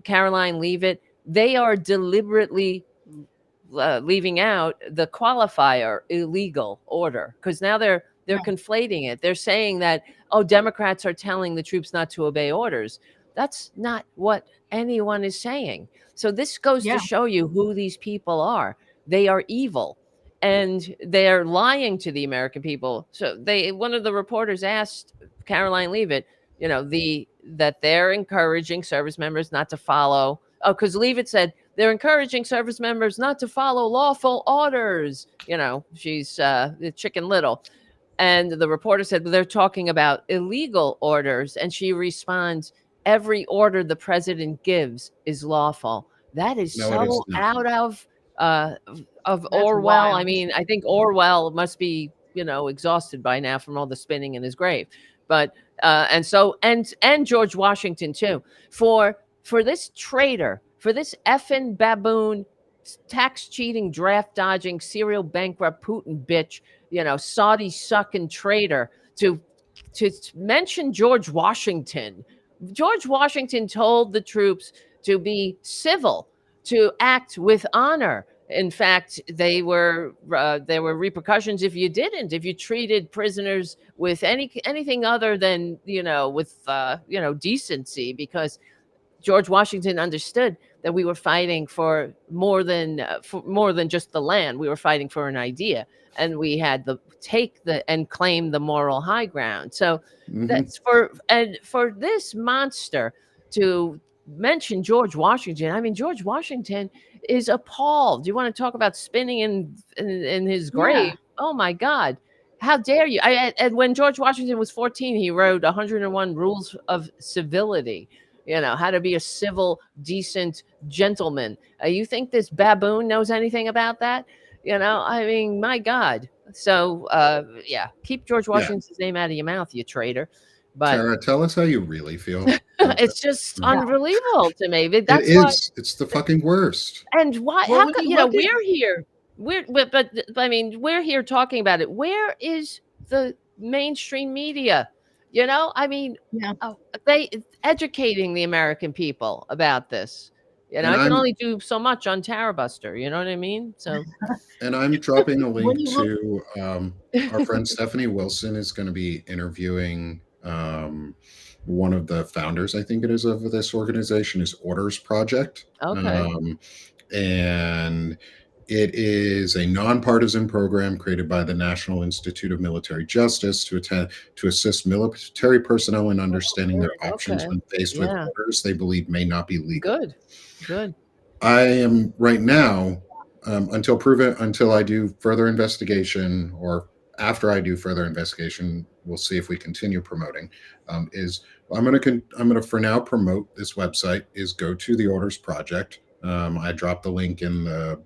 Caroline Leavitt, they are deliberately leaving out the qualifier illegal order, because now they're conflating it. They're saying that, Democrats are telling the troops not to obey orders. That's not what anyone is saying. So this goes to show you who these people are. They are evil, and they're lying to the American people. So one of the reporters asked Caroline Leavitt, that they're encouraging service members not to follow. Because Leavitt said they're encouraging service members not to follow lawful orders. She's Chicken Little. And the reporter said, they're talking about illegal orders. And she responds, every order the president gives is lawful. That is so out of Orwell. Wild. I mean, I think Orwell must be, exhausted by now from all the spinning in his grave. But and George Washington too, for this traitor, for this effing baboon, tax cheating, draft dodging, serial bankrupt Putin bitch, Saudi sucking traitor, to mention George Washington. George Washington told the troops to be civil, to act with honor. In fact, there were repercussions if you didn't, if you treated prisoners with anything other than with decency, because George Washington understood that we were fighting for more than just the land. We were fighting for an idea, and we had to and claim the moral high ground. So that's for this monster to mention George Washington. I mean, George Washington is appalled. You want to talk about spinning in his grave? Oh my God. How dare you? And when George Washington was 14, he wrote 101 rules of civility, how to be a civil, decent gentleman. You think this baboon knows anything about that? I mean, my God. So, yeah, keep George Washington's name out of your mouth, you traitor. But Tara, tell us how you really feel. it's just unbelievable to me. That's it why is. It's the fucking worst. And why? Well, How when come? you look at- We're here. But I mean, we're here talking about it. Where is the mainstream media? I mean, they educating the American people about this. I can only do so much on Tarabuster. You know what I mean? So, and I'm dropping a link to our friend Stephanie Wilson is going to be interviewing one of the founders, I think it is, of this organization, is Orders Project. Okay. And it is a nonpartisan program created by the National Institute of Military Justice to assist military personnel in understanding their options when faced with orders they believe may not be legal. Good. I am right now, until I do further investigation, or after I do further investigation, we'll see if we continue promoting. I'm gonna for now promote this website. Is go to the Orders Project. I dropped the link in the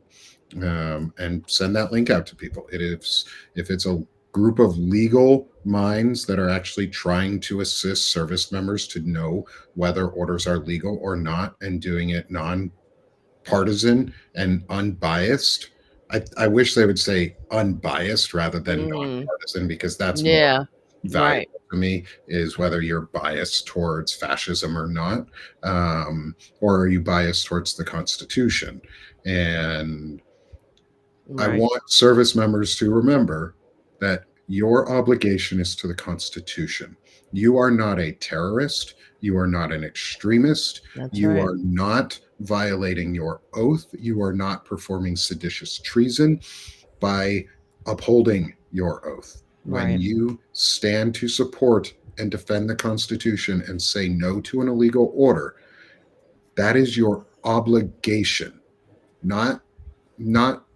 and send that link out to people. It is, if it's a group of legal minds that are actually trying to assist service members to know whether orders are legal or not, and doing it non-partisan and unbiased. I wish they would say unbiased rather than non-partisan, because that's more valuable to me, is whether you're biased towards fascism or not, or are you biased towards the Constitution. And I want service members to remember that your obligation is to the Constitution. You are not a terrorist. You are not an extremist. You are not violating your oath. You are not performing seditious treason by upholding your oath. When you stand to support and defend the Constitution and say no to an illegal order, that is your obligation, not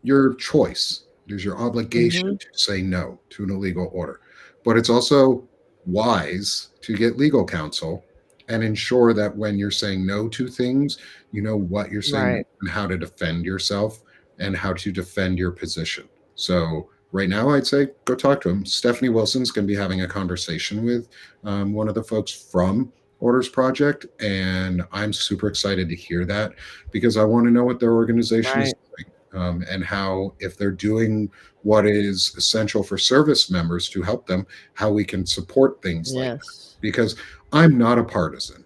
your choice. It is your obligation to say no to an illegal order. But it's also wise to get legal counsel and ensure that when you're saying no to things, you know what you're saying and how to defend yourself and how to defend your position. So right now, I'd say go talk to him. Stephanie Wilson's going to be having a conversation with one of the folks from Orders Project, and I'm super excited to hear that, because I want to know what their organization is doing, and how, if they're doing what is essential for service members to help them, how we can support things like that. Because I'm not a partisan.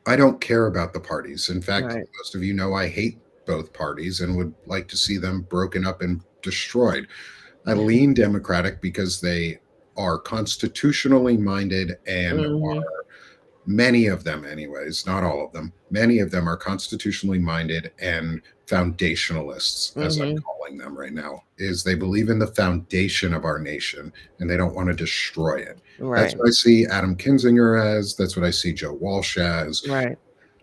I don't care about the parties. In fact, most of you know I hate both parties and would like to see them broken up and destroyed. I lean Democratic because they are constitutionally minded and are, many of them anyways, not all of them, many of them are constitutionally minded and foundationalists, as I'm calling them right now, is they believe in the foundation of our nation and they don't want to destroy it. That's what I see Adam Kinzinger as. That's what I see Joe Walsh as. I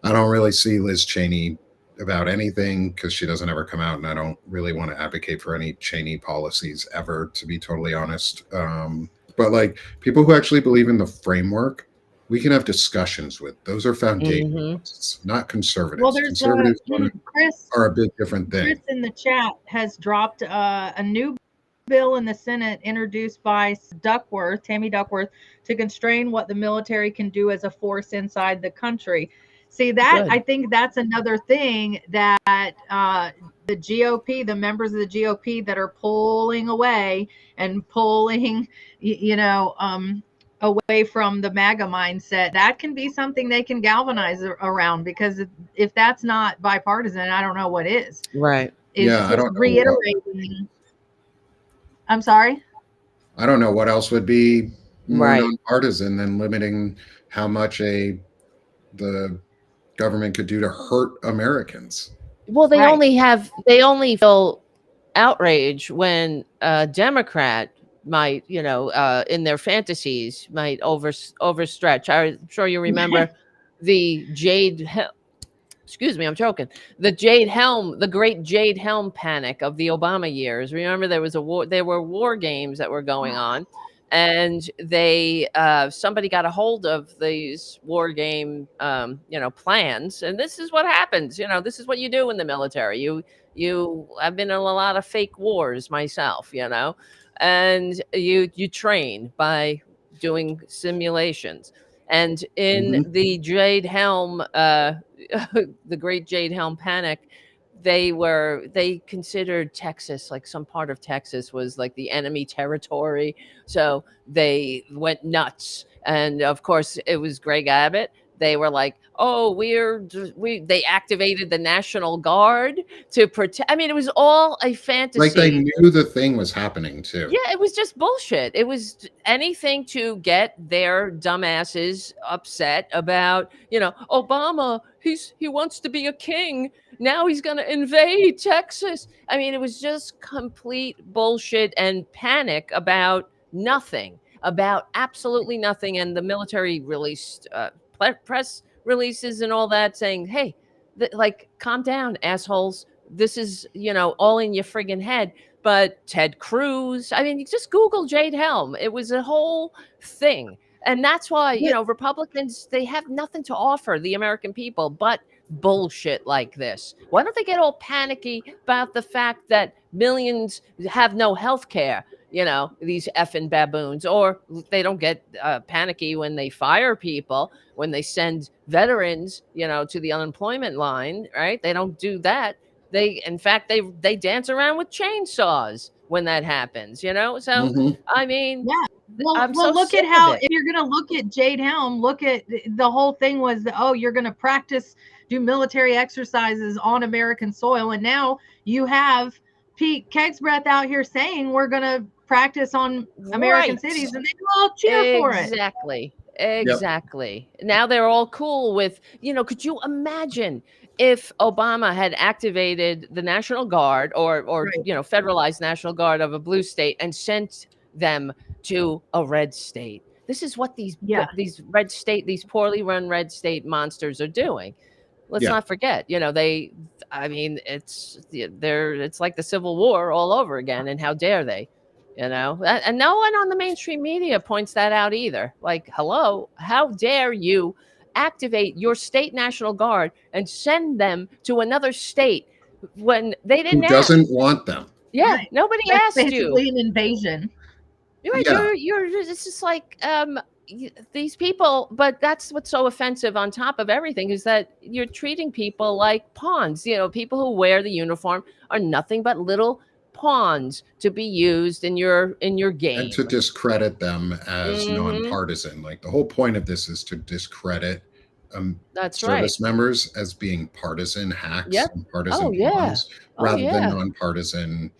don't really see Liz Cheney about anything, because she doesn't ever come out, and I don't really want to advocate for any Cheney policies ever, to be totally honest. But like, people who actually believe in the framework, we can have discussions with. Those are foundations, not conservatives. Well, there's conservatives Chris are a big different thing. Chris in the chat has dropped a new bill in the Senate introduced by Tammy Duckworth, to constrain what the military can do as a force inside the country. See, that I think that's another thing that the GOP, the members of the GOP that are pulling away and pulling, away from the MAGA mindset, that can be something they can galvanize around, because if that's not bipartisan, I don't know what is. I don't reiterating. I'm sorry? I don't know what else would be more nonpartisan than limiting how much the government could do to hurt Americans. Well, they only feel outrage when a Democrat might, in their fantasies, might overstretch. I'm sure you remember the Jade excuse me, I'm choking. The great Jade Helm panic of the Obama years. Remember, there were war games that were going on, and somebody got a hold of these war game, plans. And this is what happens. This is what you do in the military. I've been in a lot of fake wars myself, and you train by doing simulations. And in the Jade Helm, the great Jade Helm panic, they considered Texas, like some part of Texas was like the enemy territory. So they went nuts. And of course it was Greg Abbott. They were like, oh, they activated the National Guard to protect. I mean, it was all a fantasy. Like they knew the thing was happening too. Yeah, it was just bullshit. It was anything to get their dumbasses upset about, Obama, he wants to be a king. Now he's going to invade Texas. I mean, it was just complete bullshit and panic about nothing, about absolutely nothing. And the military released press releases and all that saying, hey, calm down, assholes. This is, all in your friggin' head. But Ted Cruz, I mean, you just Google Jade Helm. It was a whole thing. And that's why, Republicans, they have nothing to offer the American people but bullshit like this. Why don't they get all panicky about the fact that millions have no health care? These effing baboons, or they don't get panicky when they fire people, when they send veterans, to the unemployment line, right? They don't do that. In fact, they dance around with chainsaws when that happens, So, I mean, yeah. Well, look at how, if you're going to look at Jade Helm, look at the whole thing was, you're going to do military exercises on American soil. And now you have Pete Kegsbreath out here saying we're going to practice on American cities, and they all cheer for it. Exactly. Yep. Now they're all cool with, could you imagine if Obama had activated the National Guard or right. Federalized National Guard of a blue state and sent them to a red state? This is what these poorly run red state monsters are doing. Let's not forget, it's like the Civil War all over again. And how dare they? And no one on the mainstream media points that out either. Like, hello, how dare you activate your state National Guard and send them to another state when they didn't ask? Doesn't want them. Yeah, right. Nobody asked you. Basically an invasion. It's just like these people, but that's what's so offensive on top of everything is that you're treating people like pawns. People who wear the uniform are nothing but little pawns to be used in your game, and to discredit them as nonpartisan. Like the whole point of this is to discredit service members as being partisan hacks and partisan pawns rather than nonpartisan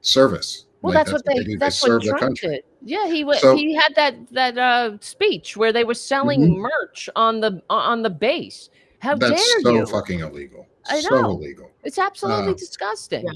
service. Well, that's what they do. That's what Trump did. Yeah, he had that speech where they were selling merch on the base. How dare you? That's so fucking illegal. I know. So illegal. It's absolutely disgusting. Yeah.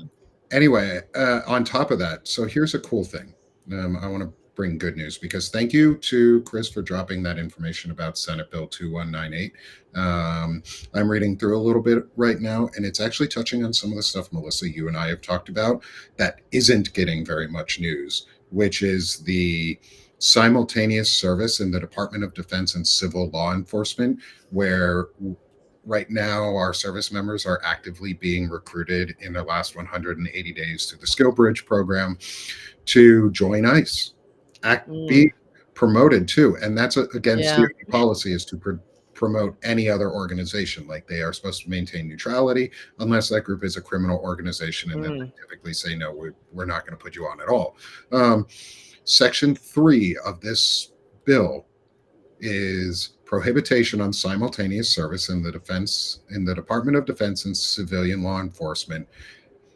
Anyway, on top of that, so here's a cool thing. I want to bring good news because thank you to Chris for dropping that information about Senate Bill 2198. I'm reading through a little bit right now, and it's actually touching on some of the stuff, Melissa, you and I have talked about that isn't getting very much news, which is the simultaneous service in the Department of Defense and civil law enforcement, where right now our service members are actively being recruited in the last 180 days to the Skill Bridge program to join ICE, be promoted too. And that's against the policy is to promote any other organization. Like they are supposed to maintain neutrality unless that group is a criminal organization, and then they typically say, no, we're not going to put you on at all. Section 3 of this bill is prohibition on simultaneous service in the Department of Defense and civilian law enforcement.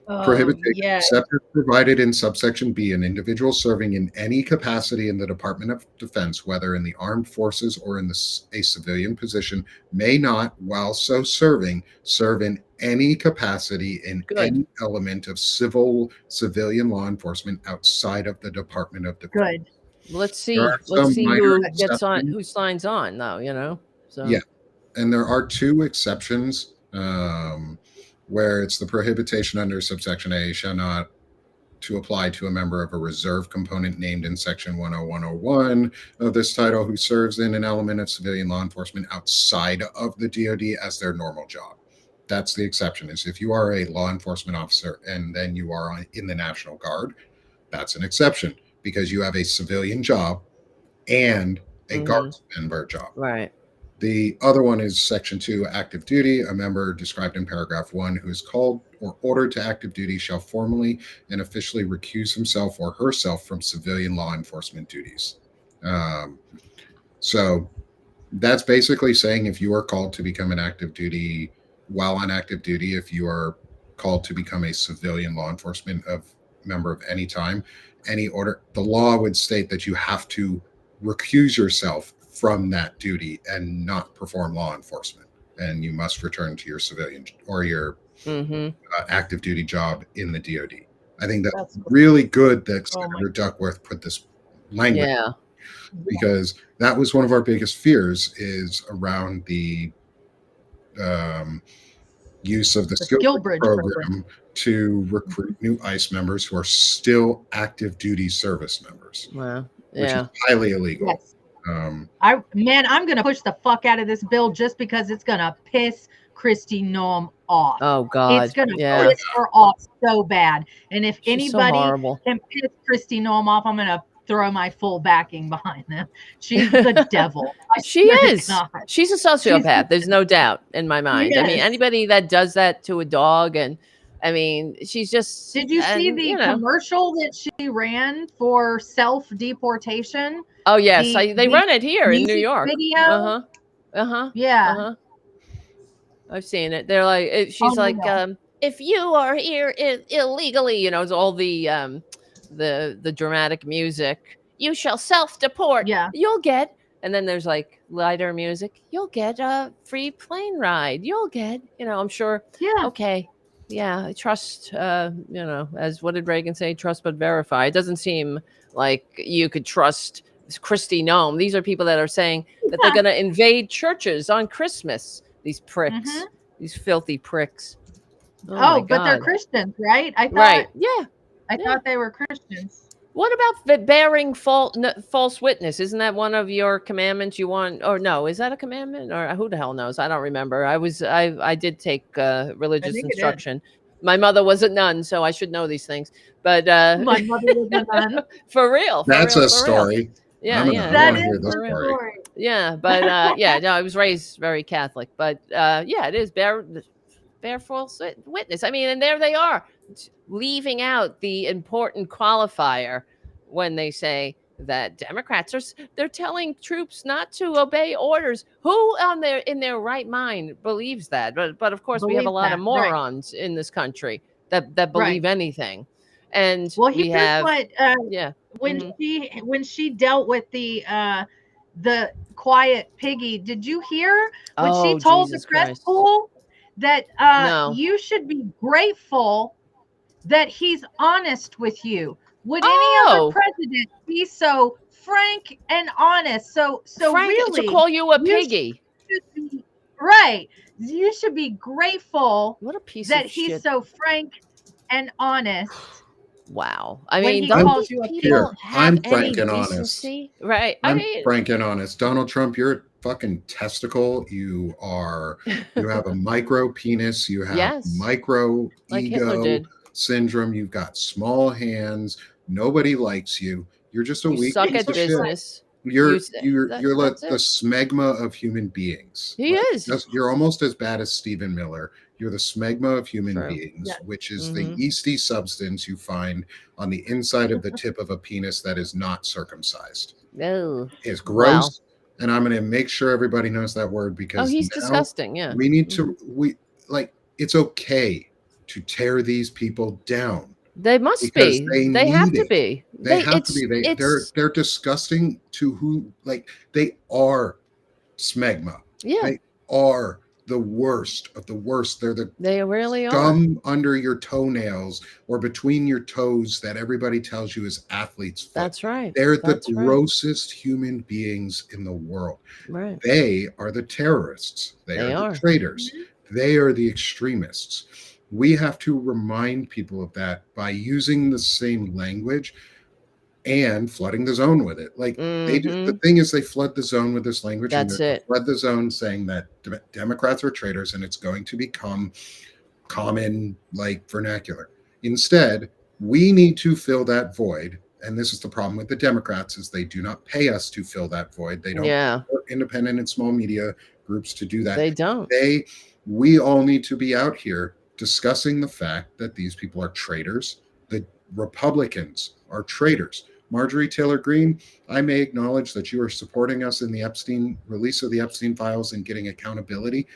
Prohibition except as provided in subsection B, an individual serving in any capacity in the Department of Defense, whether in the armed forces or in a civilian position, may not, while so serving, serve in any capacity in any element of civilian law enforcement outside of the Department of Defense. Good. Let's see who gets on, who signs on now, So yeah. And there are 2 exceptions where it's the prohibition under subsection A shall not to apply to a member of a reserve component named in section 10101 of this title who serves in an element of civilian law enforcement outside of the DoD as their normal job. That's the exception, is if you are a law enforcement officer and then you are in the National Guard, that's an exception because you have a civilian job and a Guards member job. Right. The other one is Section 2, active duty. A member described in paragraph 1 who is called or ordered to active duty shall formally and officially recuse himself or herself from civilian law enforcement duties. So that's basically saying if you are called to become an active duty, while on active duty, if you are called to become a civilian law enforcement member of any time, any order, the law would state that you have to recuse yourself from that duty and not perform law enforcement, and you must return to your civilian or your active duty job in the DoD. I think that's really good that Senator Duckworth put this language, because that was one of our biggest fears, is around the use of the skill bridge program to recruit new ICE members who are still active duty service members. Wow. Which is highly illegal. Yes. I'm going to push the fuck out of this bill just because it's going to piss Kristi Noem off. Oh God. It's going to piss her off so bad. And if She's anybody so can piss Kristi Noem off, I'm going to throw my full backing behind them. She's the devil. She is. She's a sociopath. There's no doubt in my mind. Yes. I mean, anybody that does that to a dog, and I mean, she's just. Did you see the commercial that she ran for self-deportation? Oh yes, they run it here in New York. Video. Yeah. I've seen it. They're like, she's like, if you are here illegally, it's all the dramatic music. You shall self-deport. Yeah. You'll get, and then there's like lighter music. You'll get a free plane ride. You'll get, I'm sure. Yeah. Okay. Yeah, I trust, as what did Reagan say? Trust but verify. It doesn't seem like you could trust Kristi Noem. These are people that are saying that they're going to invade churches on Christmas. These pricks, these filthy pricks. Oh, but they're Christians, right? I thought, right. Yeah. I thought they were Christians. What about bearing false witness? Isn't that one of your commandments you want? Or no, is that a commandment? Or who the hell knows? I don't remember. I did take religious instruction. My mother was a nun, so I should know these things. But my mother was a nun. For real. That's a story. Yeah, that is a story. Yeah, but no, I was raised very Catholic. But it is bear false witness. I mean, and there they are, leaving out the important qualifier when they say that Democrats they're telling troops not to obey orders. Who in their right mind believes that? But of course, we have a lot of morons in this country that believe anything. And we have when she dealt with the quiet piggy, did you hear when she told the press pool that you should be grateful that he's honest with you? Would any other president be so frank and honest? So frank, really, to call you a piggy, right? You should be grateful. What a piece that of he's shit. So frank and honest. Wow. I mean, I'm frank and honest. Right. I'm frank and honest. Donald Trump, you're a fucking testicle. You have a micro penis. You have micro ego syndrome. You've got small hands. Nobody likes you. You're just a weak suck piece at of business. Shit. You're like the smegma of human beings. He is. You're almost as bad as Stephen Miller. You're the smegma of human beings, which is the yeasty substance you find on the inside of the tip of a penis that is not circumcised. No. It's gross. Wow. And I'm going to make sure everybody knows that word because he's disgusting. Yeah. We need to, it's okay to tear these people down. They must be. They have to be. They have to be. They're disgusting to who, they are smegma. Yeah. They are the worst of the worst. They really scum under your toenails or between your toes that everybody tells you is athlete's foot. That's right. They're the grossest human beings in the world. Right. They are the terrorists. They are the traitors. They are the extremists. We have to remind people of that by using the same language and flooding the zone with it. Like the thing is, they flood the zone with this language, and That's they're it. flood the zone saying that Democrats are traitors, and it's going to become common like vernacular. Instead, we need to fill that void, and this is the problem with the Democrats: is they do not pay us to fill that void. They don't support independent and small media groups to do that. They don't. We all need to be out here discussing the fact that these people are traitors. The Republicans are traitors. Marjorie Taylor Greene, I may acknowledge that you are supporting us in the release of the Epstein files and getting accountability,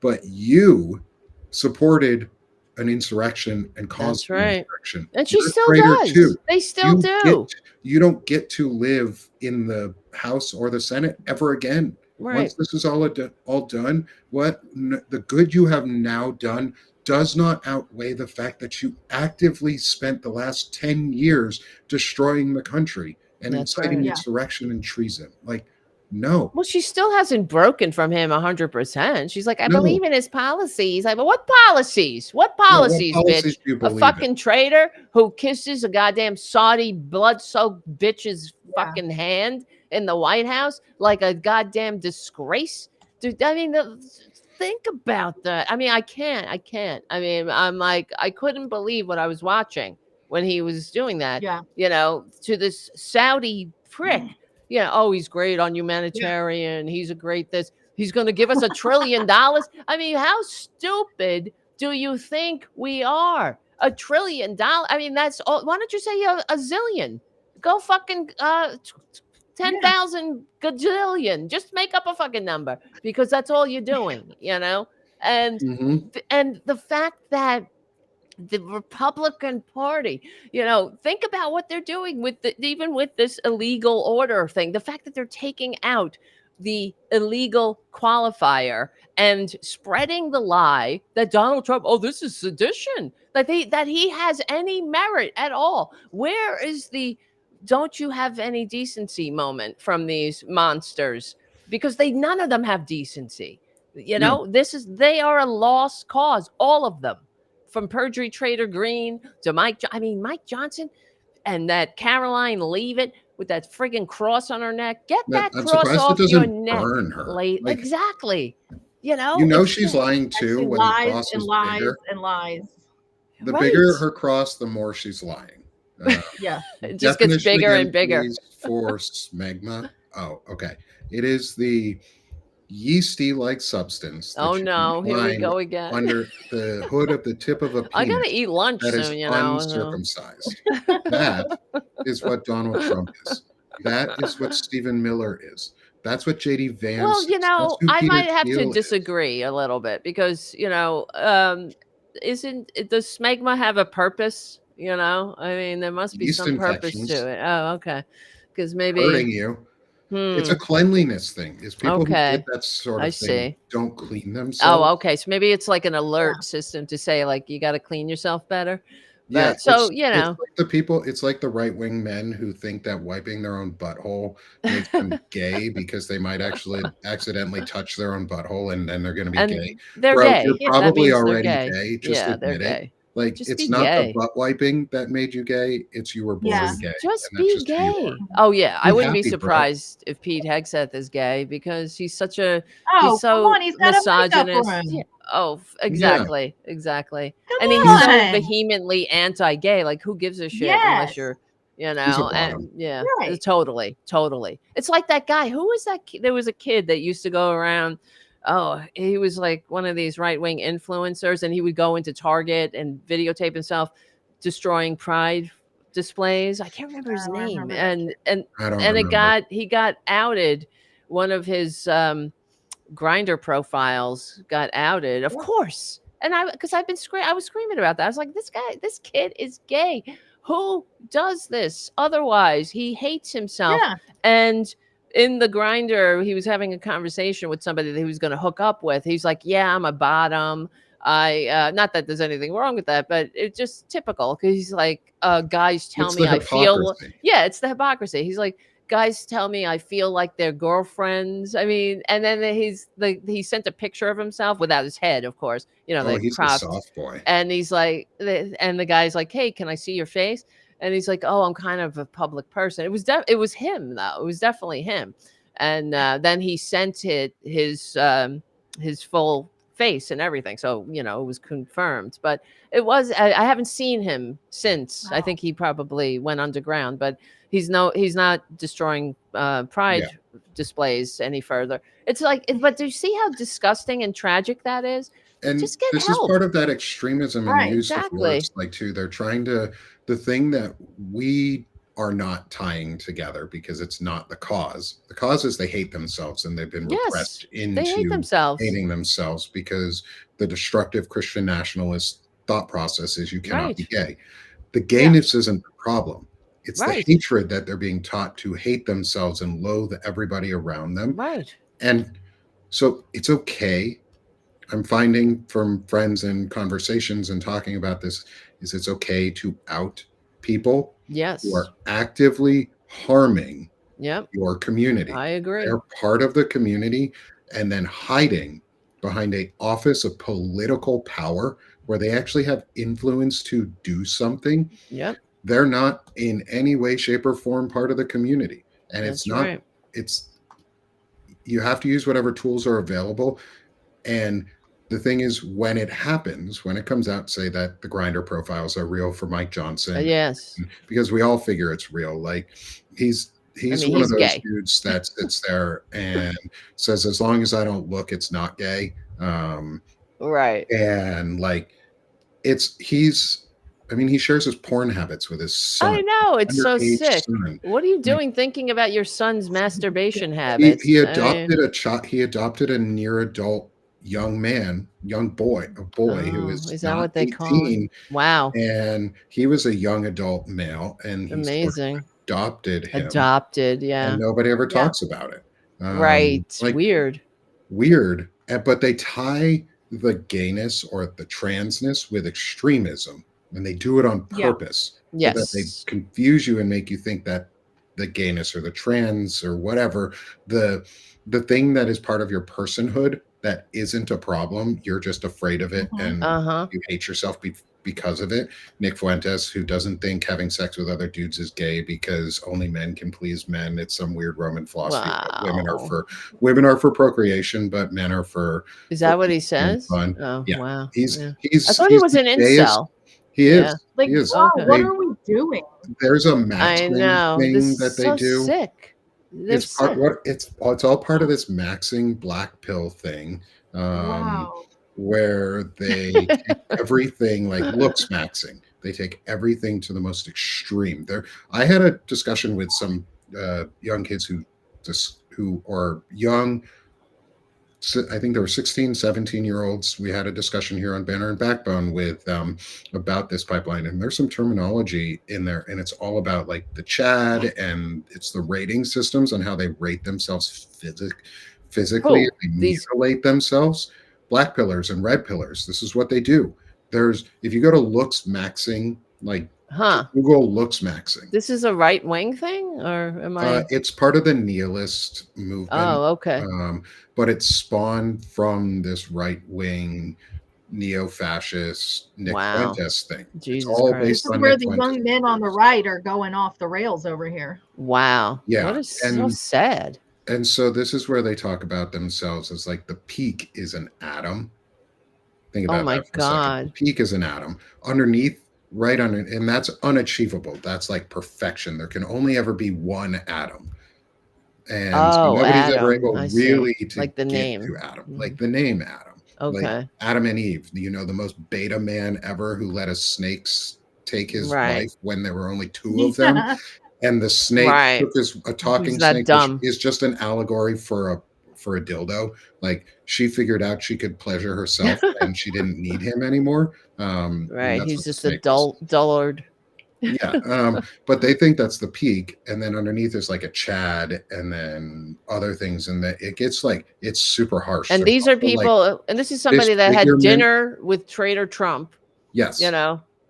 but you supported an insurrection and caused an insurrection. And she still does. Too. They still do. You don't get to live in the House or the Senate ever again. Right. Once this is all done, the good you have now done does not outweigh the fact that you actively spent the last 10 years destroying the country and inciting insurrection and treason. Like, no. Well, she still hasn't broken from him 100%. She's like, I believe in his policies. Like, what policies? What policies, bitch? A fucking traitor who kisses a goddamn Saudi blood-soaked bitch's fucking hand in the White House like a goddamn disgrace. Dude, I mean, think about that. I mean, I can't. I mean, I'm like, I couldn't believe what I was watching when he was doing that. Yeah. You know, to this Saudi prick. Yeah. Oh, he's great on humanitarian. He's a great this. He's going to give us $1 trillion. I mean, how stupid do you think we are? $1 trillion. I mean, that's all. Why don't you say a zillion? Go fucking 10,000 gajillion. Just make up a fucking number, because that's all you're doing, you know? And and the fact that the Republican Party, you know, think about what they're doing with even with this illegal order thing. The fact that they're taking out the illegal qualifier and spreading the lie that Donald Trump, oh, this is sedition, that he has any merit at all. Where is the don't you have any decency moment from these monsters? Because none of them have decency. You know, they are a lost cause, all of them. From perjury traitor Green to Mike Johnson and that Caroline Leavitt with that friggin' cross on her neck. Get that cross off your neck. Burn her. Like, exactly. You know she's lying too. She when lies the cross and is lies bigger. and lies. The bigger her cross, the more she's lying. It just gets bigger and bigger. For smegma. Oh, okay. It is the yeasty-like substance. Oh no, here we go again. Under the hood of the tip of a penis. I gotta eat lunch that soon, is you know. Uncircumcised. That is what Donald Trump is. That is what Stephen Miller is. That's what JD Vance. Well, you know, I might have to Thiel disagree a little bit, because you know, does smegma have a purpose? You know, I mean, there must be some purpose to it. Oh, okay, because maybe hurting you. It's a cleanliness thing. Is people who get that sort of thing don't clean themselves. Oh, okay. So maybe it's like an alert system to say, like, you got to clean yourself better. Yeah. So, you know, it's like the right-wing men who think that wiping their own butthole makes them gay because they might actually accidentally touch their own butthole and then they're going to be gay. They're gay. You're probably already gay. Just admit they're it. gay. Like, just it's not the butt wiping that made you gay. It's you were born gay. Just be gay. Oh, yeah. I wouldn't be surprised if Pete Hegseth is gay, because he's such a he's so misogynist. Oh, exactly. Exactly. And he's so vehemently anti-gay. Like, who gives a shit unless you're, you know, and totally. It's like that guy. Who was that? There was a kid that used to go around. Oh, he was like one of these right-wing influencers, and he would go into Target and videotape himself destroying pride displays. I can't remember his name. And he got outed. One of his Grindr profiles got outed, of course. And I was screaming about that. I was like, this kid is gay. Who does this? Otherwise, he hates himself. And in the Grindr, he was having a conversation with somebody that he was going to hook up with. He's like, yeah, I'm a bottom. Not that there's anything wrong with that, but it's just typical. Because he's like, guys tell me I feel. Yeah, it's the hypocrisy. He's like, guys tell me I feel like they're girlfriends. I mean, and then he sent a picture of himself without his head, of course, Oh, they he's a cropped, soft boy. and he's like, and the guy's like, hey, can I see your face? And he's like, oh, I'm kind of a public person. It was him though. It was definitely him. And then he sent his full face and everything, so it was confirmed. But I haven't seen him since. Wow. I think he probably went underground, but he's not destroying pride displays any further. It's like, but do you see how disgusting and tragic that is? And Just get this help. is part of that extremism and Right, use of exactly. words, like, too. They're trying to, the thing that we are not tying together, because it's not the cause. The cause is they hate themselves, and they've been repressed They hate into themselves. hating themselves, because the destructive Christian nationalist thought process is you cannot be gay. The gayness isn't the problem. It's the hatred that they're being taught to hate themselves and loathe everybody around them. Right. And so it's okay. I'm finding from friends and conversations and talking about this is it's okay to out people who are actively harming your community. I agree. They're part of the community, and then hiding behind an office of political power where they actually have influence to do something. They're not in any way, shape, or form part of the community. And it's not, you have to use whatever tools are available. And the thing is, when it happens, when it comes out, say that the Grindr profiles are real for Mike Johnson, because we all figure it's real. Like, he's one of those gay dudes that sits there and says, as long as I don't look, it's not gay. Right. And like, he shares his porn habits with his son. I know, it's so sick. Son. What are you doing thinking about your son's masturbation habits? He adopted a child. He adopted a near adult young boy who is that not what they 18. call it? Wow. And he was a young adult male, and he amazing sort of adopted him. And nobody ever talks about it. Right. Like, weird. But they tie the gayness or the transness with extremism, and they do it on purpose so that they confuse you and make you think that the gayness or the trans or whatever, the thing that is part of your personhood that isn't a problem, you're just afraid of it, and you hate yourself because of it. Nick Fuentes, who doesn't think having sex with other dudes is gay because only men can please men. It's some weird Roman philosophy. Wow. Women are for procreation, but men are for. Is that what he says? Fun. Oh, yeah. Wow. He's. I thought he was an incel. He is. Like, he is. wow, what are we doing? There's a maxing thing this that they do. Sick. It's all part of this maxing black pill thing. Wow. Where they take everything, like looks maxing. They take everything to the most extreme. I had a discussion with some young kids who are young. I think they were 16, 17-year-olds. We had a discussion here on Banner and Backbone with about this pipeline, and there's some terminology in there, and it's all about like the Chad, and it's the rating systems and how they rate themselves physically. They mutilate themselves. Black pillars and red pillars. This is what they do. If you go to looks maxing, like Google looks maxing. This is a right wing thing, or am I? It's part of the nihilist movement. Oh, okay. But it's spawned from this right wing neo-fascist Nick Fuentes thing. Jesus it's all Christ. based This is on where Nick the Fuentes. young men on the right are going off the rails over here. Wow. Yeah. What is so sad. And so this is where they talk about themselves as like the peak is an atom. Think about that for a second. The peak is an atom. Underneath, right under, and that's unachievable. That's like perfection. There can only ever be one atom. And so nobody's ever able really to like the get name to atom. Like the name Adam. Okay. Like Adam and Eve, the most beta man ever who let a snake take his wife when there were only two of them. And the snake took a talking snake, which is just an allegory for a dildo. Like, she figured out she could pleasure herself and she didn't need him anymore. He's just a dullard. Yeah. But they think that's the peak, and then underneath there's like a Chad and then other things, and that it gets like, it's super harsh. And these are people, and this is somebody that had dinner with Trader Trump. Yes.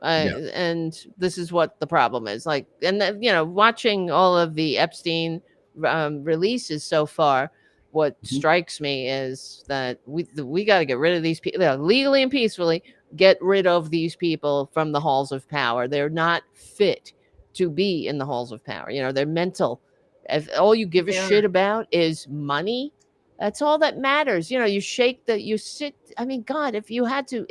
And this is what the problem is. Like, and watching all of the Epstein releases so far, what strikes me is that we got to get rid of these people legally and peacefully. Get rid of these people from the halls of power. They're not fit to be in the halls of power. They're mental. If all you give a shit about is money, that's all that matters. You sit. I mean, God, if he had to,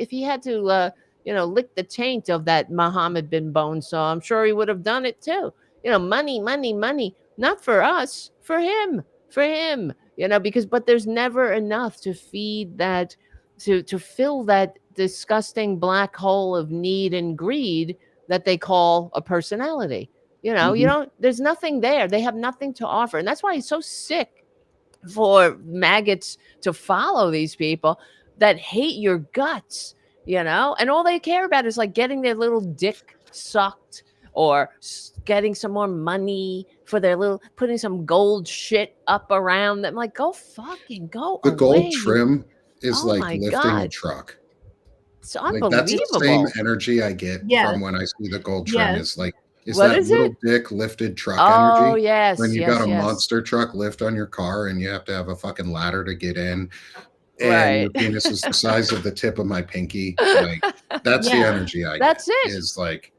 lick the taint of that Mohammed bin Bonesaw, I'm sure he would have done it too. Money, money, money, not for us, for him, but there's never enough to feed that, to fill that disgusting black hole of need and greed that they call a personality. There's nothing there. They have nothing to offer. And that's why it's so sick for maggots to follow these people that hate your guts, and all they care about is like getting their little dick sucked or getting some more money for their putting some gold shit up around them. Like, go fucking go The away. gold trim is like lifting a truck. It's unbelievable. Like, that's the same energy I get from when I see the gold trim. Is like, it's what that is little it? dick lifted truck Oh, energy. yes. When you yes, got a yes. monster truck lift on your car and you have to have a fucking ladder to get in. And Right. your penis is the size of the tip of my pinky. Like, that's the energy I That's get. it. Is like,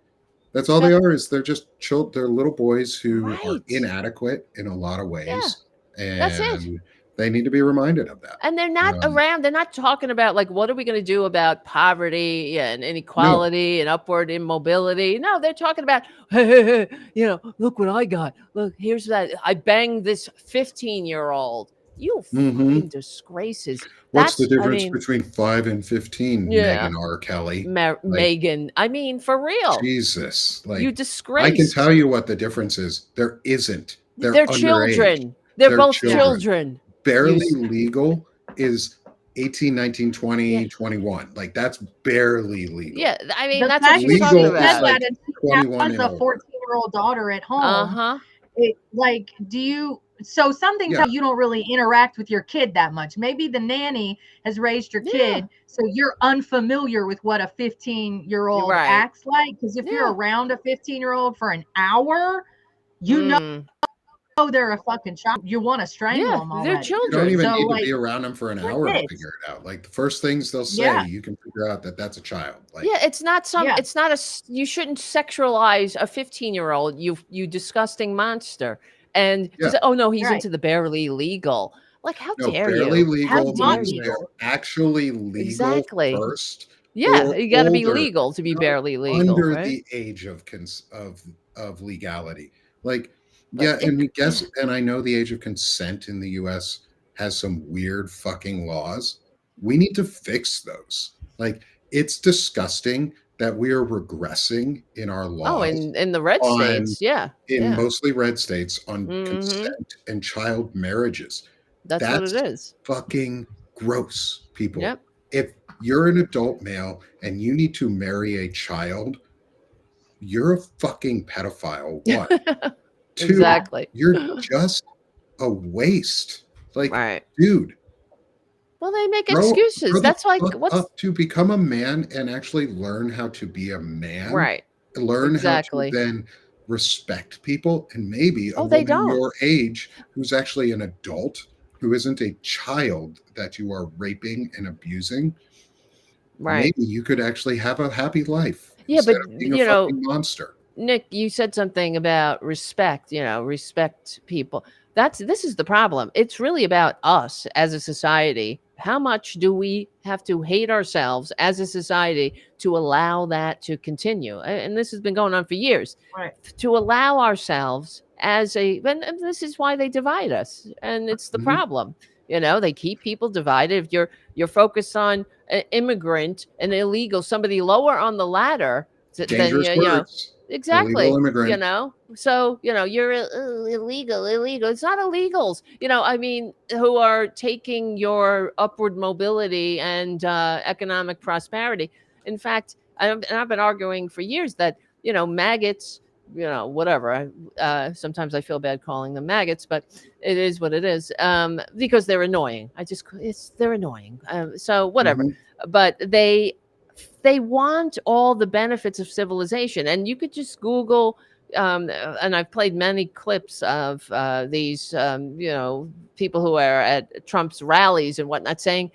that's all they are. Is they're just they're little boys who are Right. inadequate in a lot of ways. And that's it. They need to be reminded of that. And they're not around. They're not talking about, like, what are we going to do about poverty and inequality and upward immobility? No, they're talking about, hey, look what I got. Look, here's that. I banged this 15-year-old. You fucking disgraces. What's the difference between 5 and 15, Meghan R. Kelly? Megan, I mean, for real. Jesus. Like, you disgrace. I can tell you what the difference is. There isn't. They're underage. Children. They're both children. Barely legal is 18, 19, 20, 21. Like, that's barely legal. Yeah, I mean, that's what she's talking about. Like 21 has a 14-year-old daughter at home. So something you don't really interact with your kid that much. Maybe the nanny has raised your kid, so you're unfamiliar with what a 15-year-old acts like. Because if you're around a 15-year-old for an hour, they're a fucking child. You want to strangle them already. They're children. You don't even need to be around them for an hour to figure it out. Like, the first things they'll say, you can figure out that that's a child. Like, it's not it's not you shouldn't sexualize a 15-year-old, you disgusting monster. And say, oh no, he's into the barely legal. Like, how dare you? Barely legal means they're actually legal first. Yeah, you got to be legal to be barely legal. Under the age of legality. Like, and we guess, and I know the age of consent in the US has some weird fucking laws. We need to fix those. Like, it's disgusting that we are regressing in our laws. Oh, in the red states, in mostly red states on consent and child marriages. That's what it is. Fucking gross, people. Yep. If you're an adult male and you need to marry a child, you're a fucking pedophile. One. Two, exactly. You're just a waste. Like, dude. Well, they make excuses. That's like, what's up to become a man and actually learn how to be a man. Right. Learn how to then respect people, and maybe a woman your age who's actually an adult, who isn't a child that you are raping and abusing. Right. Maybe you could actually have a happy life. Yeah, but being a fucking monster. Nick, you said something about respect, respect people. This is the problem. It's really about us as a society. How much do we have to hate ourselves as a society to allow that to continue? And this has been going on for years. Right. To allow ourselves and this is why they divide us. And it's the problem. They keep people divided. If you're focused on an immigrant, an illegal, somebody lower on the ladder, dangerous words. Exactly. Illegal immigrant. So you're illegal. It's not illegals, I mean, who are taking your upward mobility and economic prosperity. In fact, I've been arguing for years that maggots, whatever. Sometimes I feel bad calling them maggots, but it is what it is, because they're annoying. They're annoying. So whatever. But they want all the benefits of civilization, and you could just Google and I've played many clips of these, people who are at Trump's rallies and whatnot saying,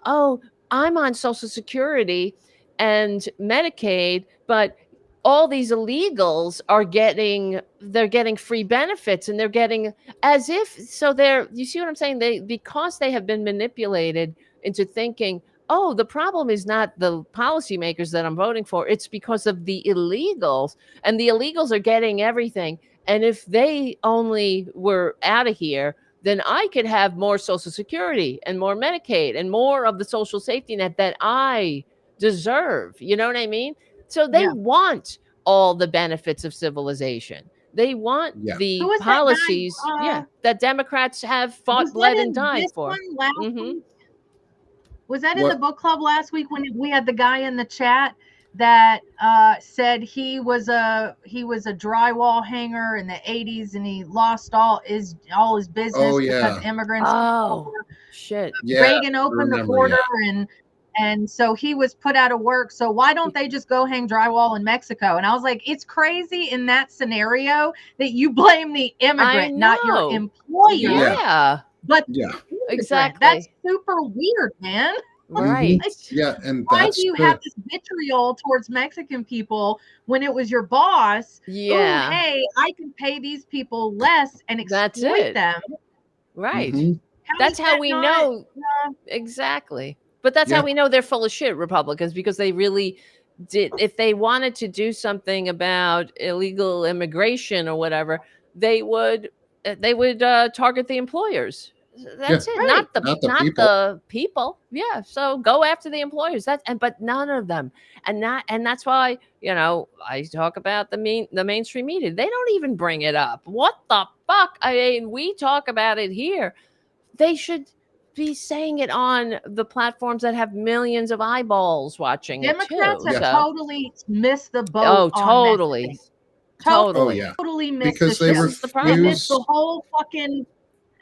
oh, I'm on Social Security and Medicaid, but all these illegals are getting free benefits, and they're getting as if so they're you see what I'm saying? Because they have been manipulated into thinking, oh, the problem is not the policymakers that I'm voting for, it's because of the illegals, and the illegals are getting everything. And if they only were out of here, then I could have more Social Security and more Medicaid and more of the social safety net that I deserve. You know what I mean? So they want all the benefits of civilization. They want the policies that Democrats have fought, bled, and died for. Was that in the book club last week when we had the guy in the chat that said he was a drywall hanger in the 80s and he lost all his business because immigrants. Oh shit! Reagan opened the border and so he was put out of work. So why don't they just go hang drywall in Mexico? And I was like, it's crazy in that scenario that you blame the immigrant, not your employer. Yeah. But exactly, that's super weird, man. Right. And why do you have this vitriol towards Mexican people when it was your boss? Yeah. Ooh, hey, I can pay these people less and exploit them. Right. That's how we know. Exactly. But that's how we know they're full of shit, Republicans, because they really did. If they wanted to do something about illegal immigration or whatever, they would target the employers. That's it, not the people. Yeah, so go after the employers. But none of them, and that's why I talk about the mainstream media. They don't even bring it up. What the fuck? I mean, we talk about it here. They should be saying it on the platforms that have millions of eyeballs watching Democrats it too. have totally missed the boat. Oh, totally. Totally missed because the they ship. They missed the whole fucking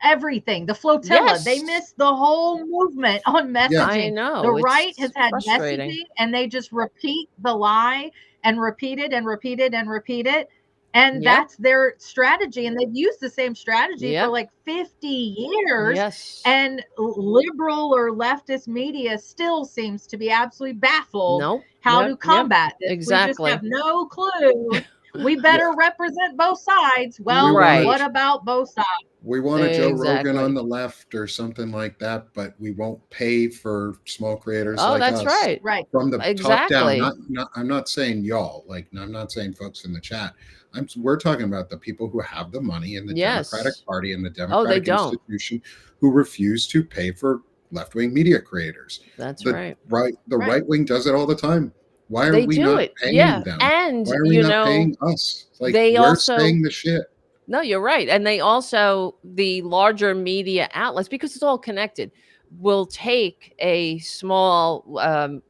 everything. The flotilla. They missed the whole movement on messaging. I know. The right has had messaging, and they just repeat the lie and repeat it and repeat it and repeat it. And that's their strategy. And they've used the same strategy for like 50 years. Yes. And liberal or leftist media still seems to be absolutely baffled how to combat this. Exactly. We just have no clue. We better represent both sides. Well, what about both sides? We want a Joe Rogan on the left or something like that, but we won't pay for small creators like us. Oh, that's right. From the top down. I'm not saying y'all. Like, I'm not saying folks in the chat. We're talking about the people who have the money in the Democratic Party and the Democratic institution who refuse to pay for left-wing media creators. That's right. The right wing does it all the time. Why are we not paying them? And why are we not paying us? Like, we're saying the shit. No, you're right. And they also, the larger media outlets, because it's all connected, will take a small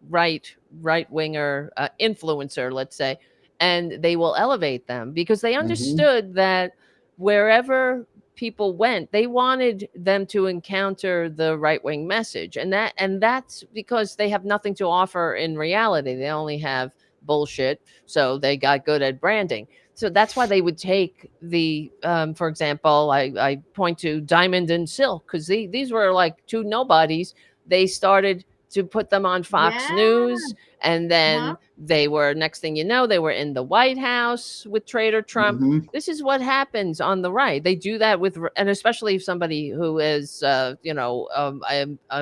right-winger influencer, let's say, and they will elevate them because they understood that wherever people went, they wanted them to encounter the right-wing message. And that's because they have nothing to offer in reality. They only have bullshit. So they got good at branding. So that's why they would take the, for example, I point to Diamond and Silk, because these were like two nobodies. They started to put them on Fox News, and then they were, next thing you know, they were in the White House with Trader Trump. This is what happens on the right. They do that with, and especially if somebody who is, a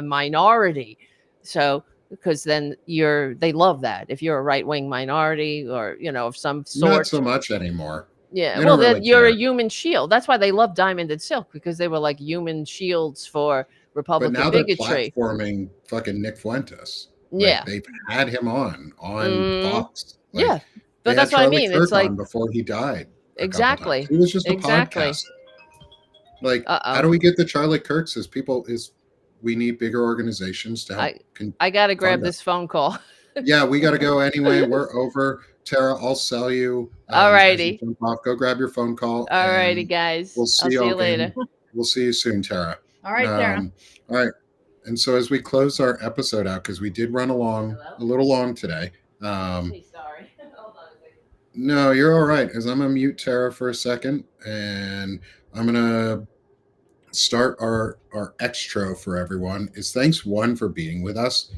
minority. So, because then they love that. If you're a right-wing minority or, of some sort. Not so much anymore. Yeah. Well, then you're a human shield. That's why they love Diamond and Silk, because they were like human shields for Republican bigotry. But now they're platforming fucking Nick Fuentes. Like, they've had him on Fox. Like, but that's what I mean. Kirk it's like before he died. Exactly. He was just a podcast. Like, how do we get the Charlie Kirks as people? We need bigger organizations to help. I got to grab this phone call. Yeah, we got to go anyway. We're over. Tara, I'll sell you. All righty. Go grab your phone call. All righty, guys. We'll see you later. We'll see you soon, Tara. All right, Tara. All right. And so as we close our episode out, because we did run along a little long today. Sorry. Hold on a second. No, you're all right. Because I'm gonna mute Tara for a second, and I'm gonna start our extra for everyone. Is thanks one for being with us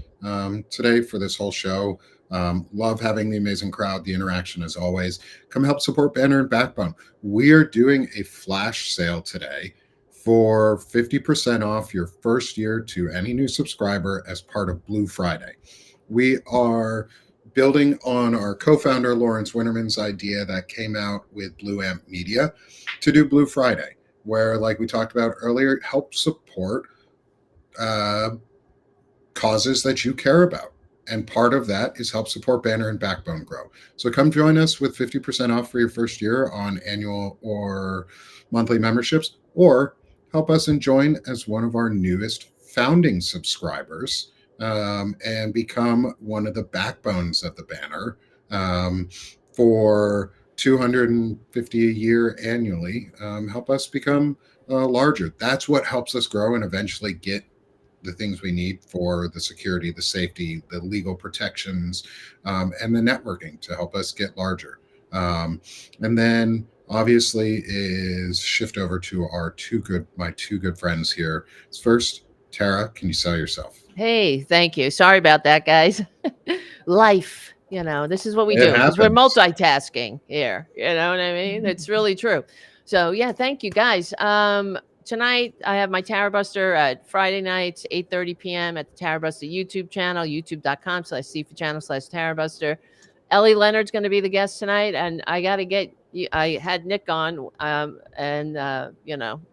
today for this whole show. Love having the amazing crowd, the interaction as always. Come help support Banner and Backbone. We are doing a flash sale today for 50% off your first year to any new subscriber as part of Blue Friday. We are building on our co-founder Lawrence Winterman's idea that came out with Blue Amp Media to do Blue Friday, where, like we talked about earlier, help support causes that you care about. And part of that is help support Banner and Backbone grow. So come join us with 50% off for your first year on annual or monthly memberships, or help us and join as one of our newest founding subscribers and become one of the backbones of the Banner for $250 a year annually. Help us become larger. That's what helps us grow and eventually get the things we need for the security, the safety, the legal protections, and the networking to help us get larger. And then obviously is shift over to my two good friends here. First, Tara, can you sell yourself? Hey, thank you. Sorry about that, guys. Life, this is what we do because we're multitasking here. You know what I mean? It's really true. So yeah, thank you guys. Tonight I have my Tara Buster at Friday nights, 8:30 p.m. at the Tara Buster YouTube channel, youtube.com/C4channel/Tara Buster. Ellie Leonard's going to be the guest tonight, and I got to get I had Nick on, and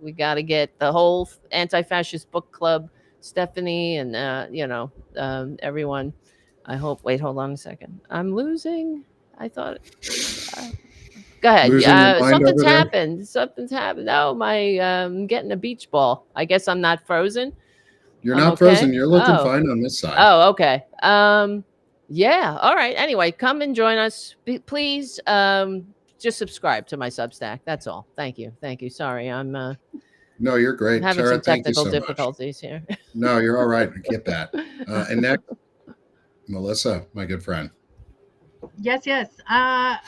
we got to get the whole anti-fascist book club, Stephanie, and everyone. I hope. Wait, hold on a second. I'm losing. I thought. Go ahead. Something's happened. Something's happened. Oh, I'm getting a beach ball. I guess I'm not frozen. You're not frozen. You're looking fine on this side. Oh, okay. Yeah. All right. Anyway, come and join us. Please, just subscribe to my Substack. That's all. Thank you. Thank you. Sorry, I'm. No, you're great. I'm having Tara, some technical difficulties here. No, you're all right. I get that. And next, Melissa, my good friend. Yes. I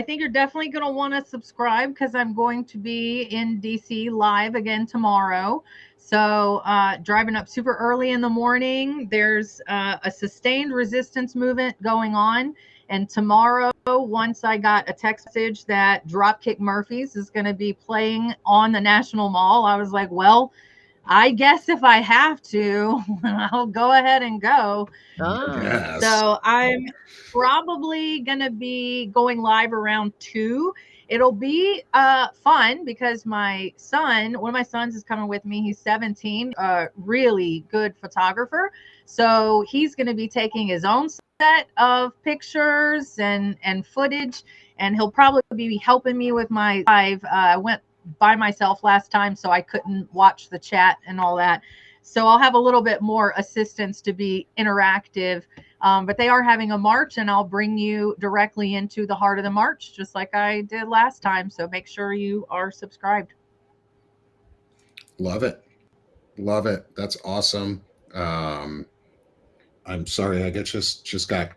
think you're definitely going to want to subscribe because I'm going to be in DC live again tomorrow. So driving up super early in the morning, there's a sustained resistance movement going on. And tomorrow, once I got a text message that Dropkick Murphys is going to be playing on the National Mall, I was like, well, I guess if I have to, I'll go ahead and go. Yes. So I'm probably going to be going live around 2. It'll be fun because one of my sons is coming with me. He's 17, a really good photographer. So he's going to be taking his own set of pictures and footage, and he'll probably be helping me with my live. I went by myself last time, so I couldn't watch the chat and all that. So I'll have a little bit more assistance to be interactive. But they are having a march, and I'll bring you directly into the heart of the march, just like I did last time. So make sure you are subscribed. Love it. Love it. That's awesome. I'm sorry, I just got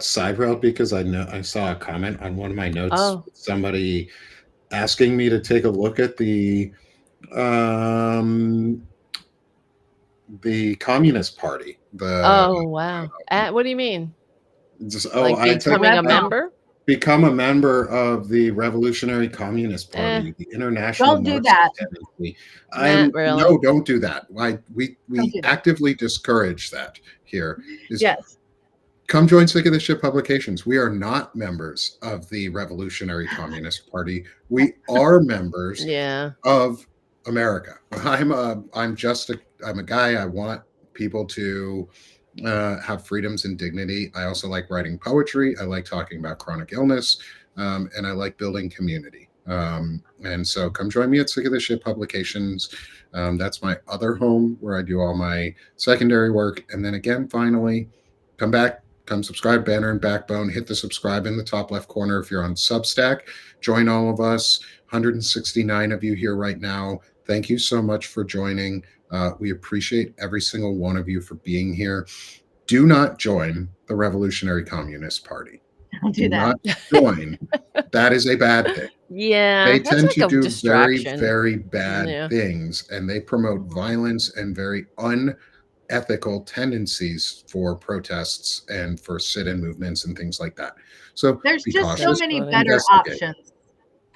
side-railed because I saw a comment on one of my notes. Oh. Somebody asking me to take a look at the Communist Party. Oh wow! What do you mean? Becoming a member? Become a member of the Revolutionary Communist Party, the International. Don't do that. Really. Don't do that. We actively discourage that here. Yes. Come join Sick of This Shit Publications. We are not members of the Revolutionary Communist Party. We are members of America. I'm a guy. I want people to have freedoms and dignity. I also like writing poetry. I like talking about chronic illness, and I like building community. And so come join me at Sick of This Shit Publications. That's my other home where I do all my secondary work. And then again, finally, come subscribe, Banner and Backbone. Hit the subscribe in the top left corner if you're on Substack. Join all of us. 169 of you here right now. Thank you so much for joining. We appreciate every single one of you for being here. do not join the Revolutionary Communist Party. Don't do that. Not join. That is a bad thing. Yeah, They that's tend like to a do very, distraction. very bad Yeah. things, and they promote violence and very unethical tendencies for protests and for sit-in movements and things like that. So there's be just cautious. so many better investigate. options.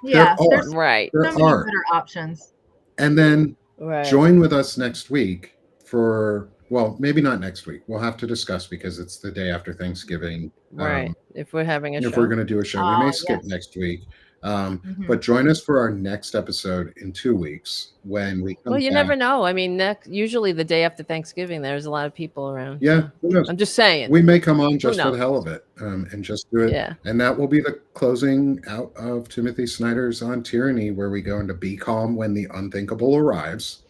Yeah, There there's are. Right. There so many are. better options. And then Right. join with us next week for, well, maybe not next week. We'll have to discuss because it's the day after Thanksgiving. Right. If we're having a show. If we're going to do a show, we may skip next week. But join us for our next episode in 2 weeks when we come Well, you back. never know. I mean, usually the day after Thanksgiving, there's a lot of people around. Yeah, so. who knows? I'm just saying. We may come on just for the hell of it and just do it. Yeah. And that will be the closing out of Timothy Snyder's On Tyranny, where we go into be calm when the unthinkable arrives,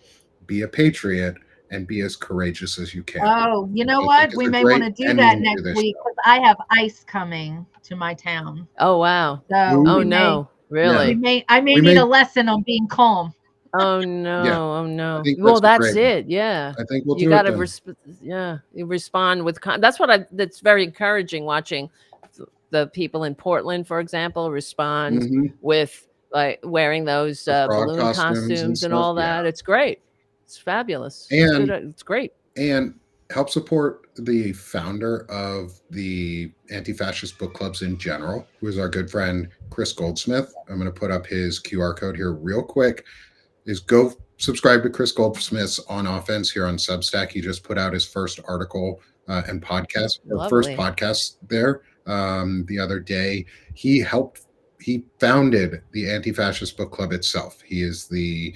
be a patriot, and be as courageous as you can. Oh, you know what? We may want to do that next week because I have ice coming to my town. Oh, wow. So no. Really? I may need a lesson on being calm. Oh no! Yeah. Oh no! Well, that's it. Yeah, I think we'll you do gotta it. You respond with. That's that's very encouraging. Watching the people in Portland, for example, respond with like wearing those balloon costumes and all that. Yeah. It's great. It's fabulous. And it's great. And help support the founder of the anti-fascist book clubs in general, who is our good friend Chris Goldsmith. I'm going to put up his QR code here real quick. Is go subscribe to Chris Goldsmith's On Offense here on Substack. He just put out his first article and podcast, or first podcast there the other day. He founded the Anti-Fascist Book Club itself. He is the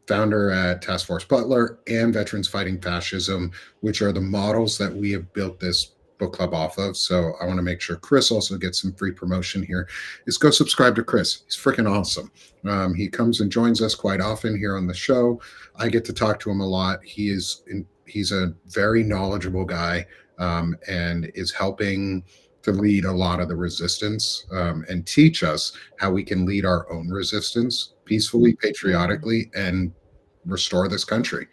founder at Task Force Butler and Veterans Fighting Fascism, which are the models that we have built this book club off of. So I want to make sure Chris also gets some free promotion here. Is go subscribe to Chris. He's freaking awesome. He comes and joins us quite often here on the show. I get to talk to him a lot. He's a very knowledgeable guy and is helping to lead a lot of the resistance and teach us how we can lead our own resistance peacefully, patriotically, and restore this country.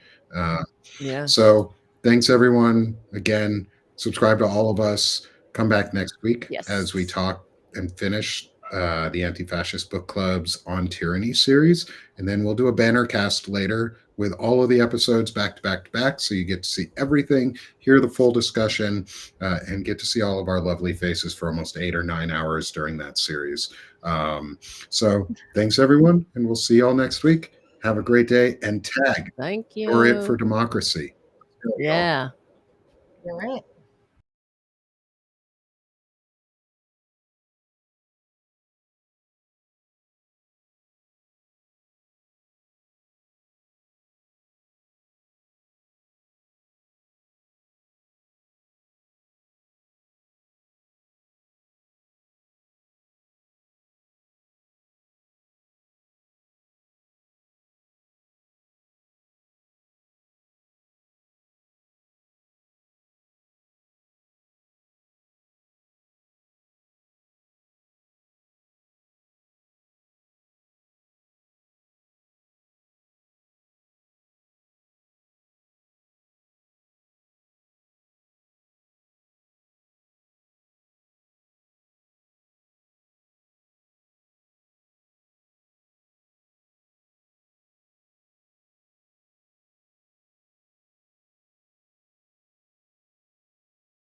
So thanks everyone. Again, subscribe to all of us. Come back next week as we talk and finish the Anti-Fascist Book Club's On Tyranny series. And then we'll do a banner cast later with all of the episodes back to back to back. So you get to see everything, hear the full discussion, and get to see all of our lovely faces for almost 8 or 9 hours during that series. So thanks everyone. And we'll see you all next week. Have a great day and tag. Thank you. For it for democracy. Yeah. You're right.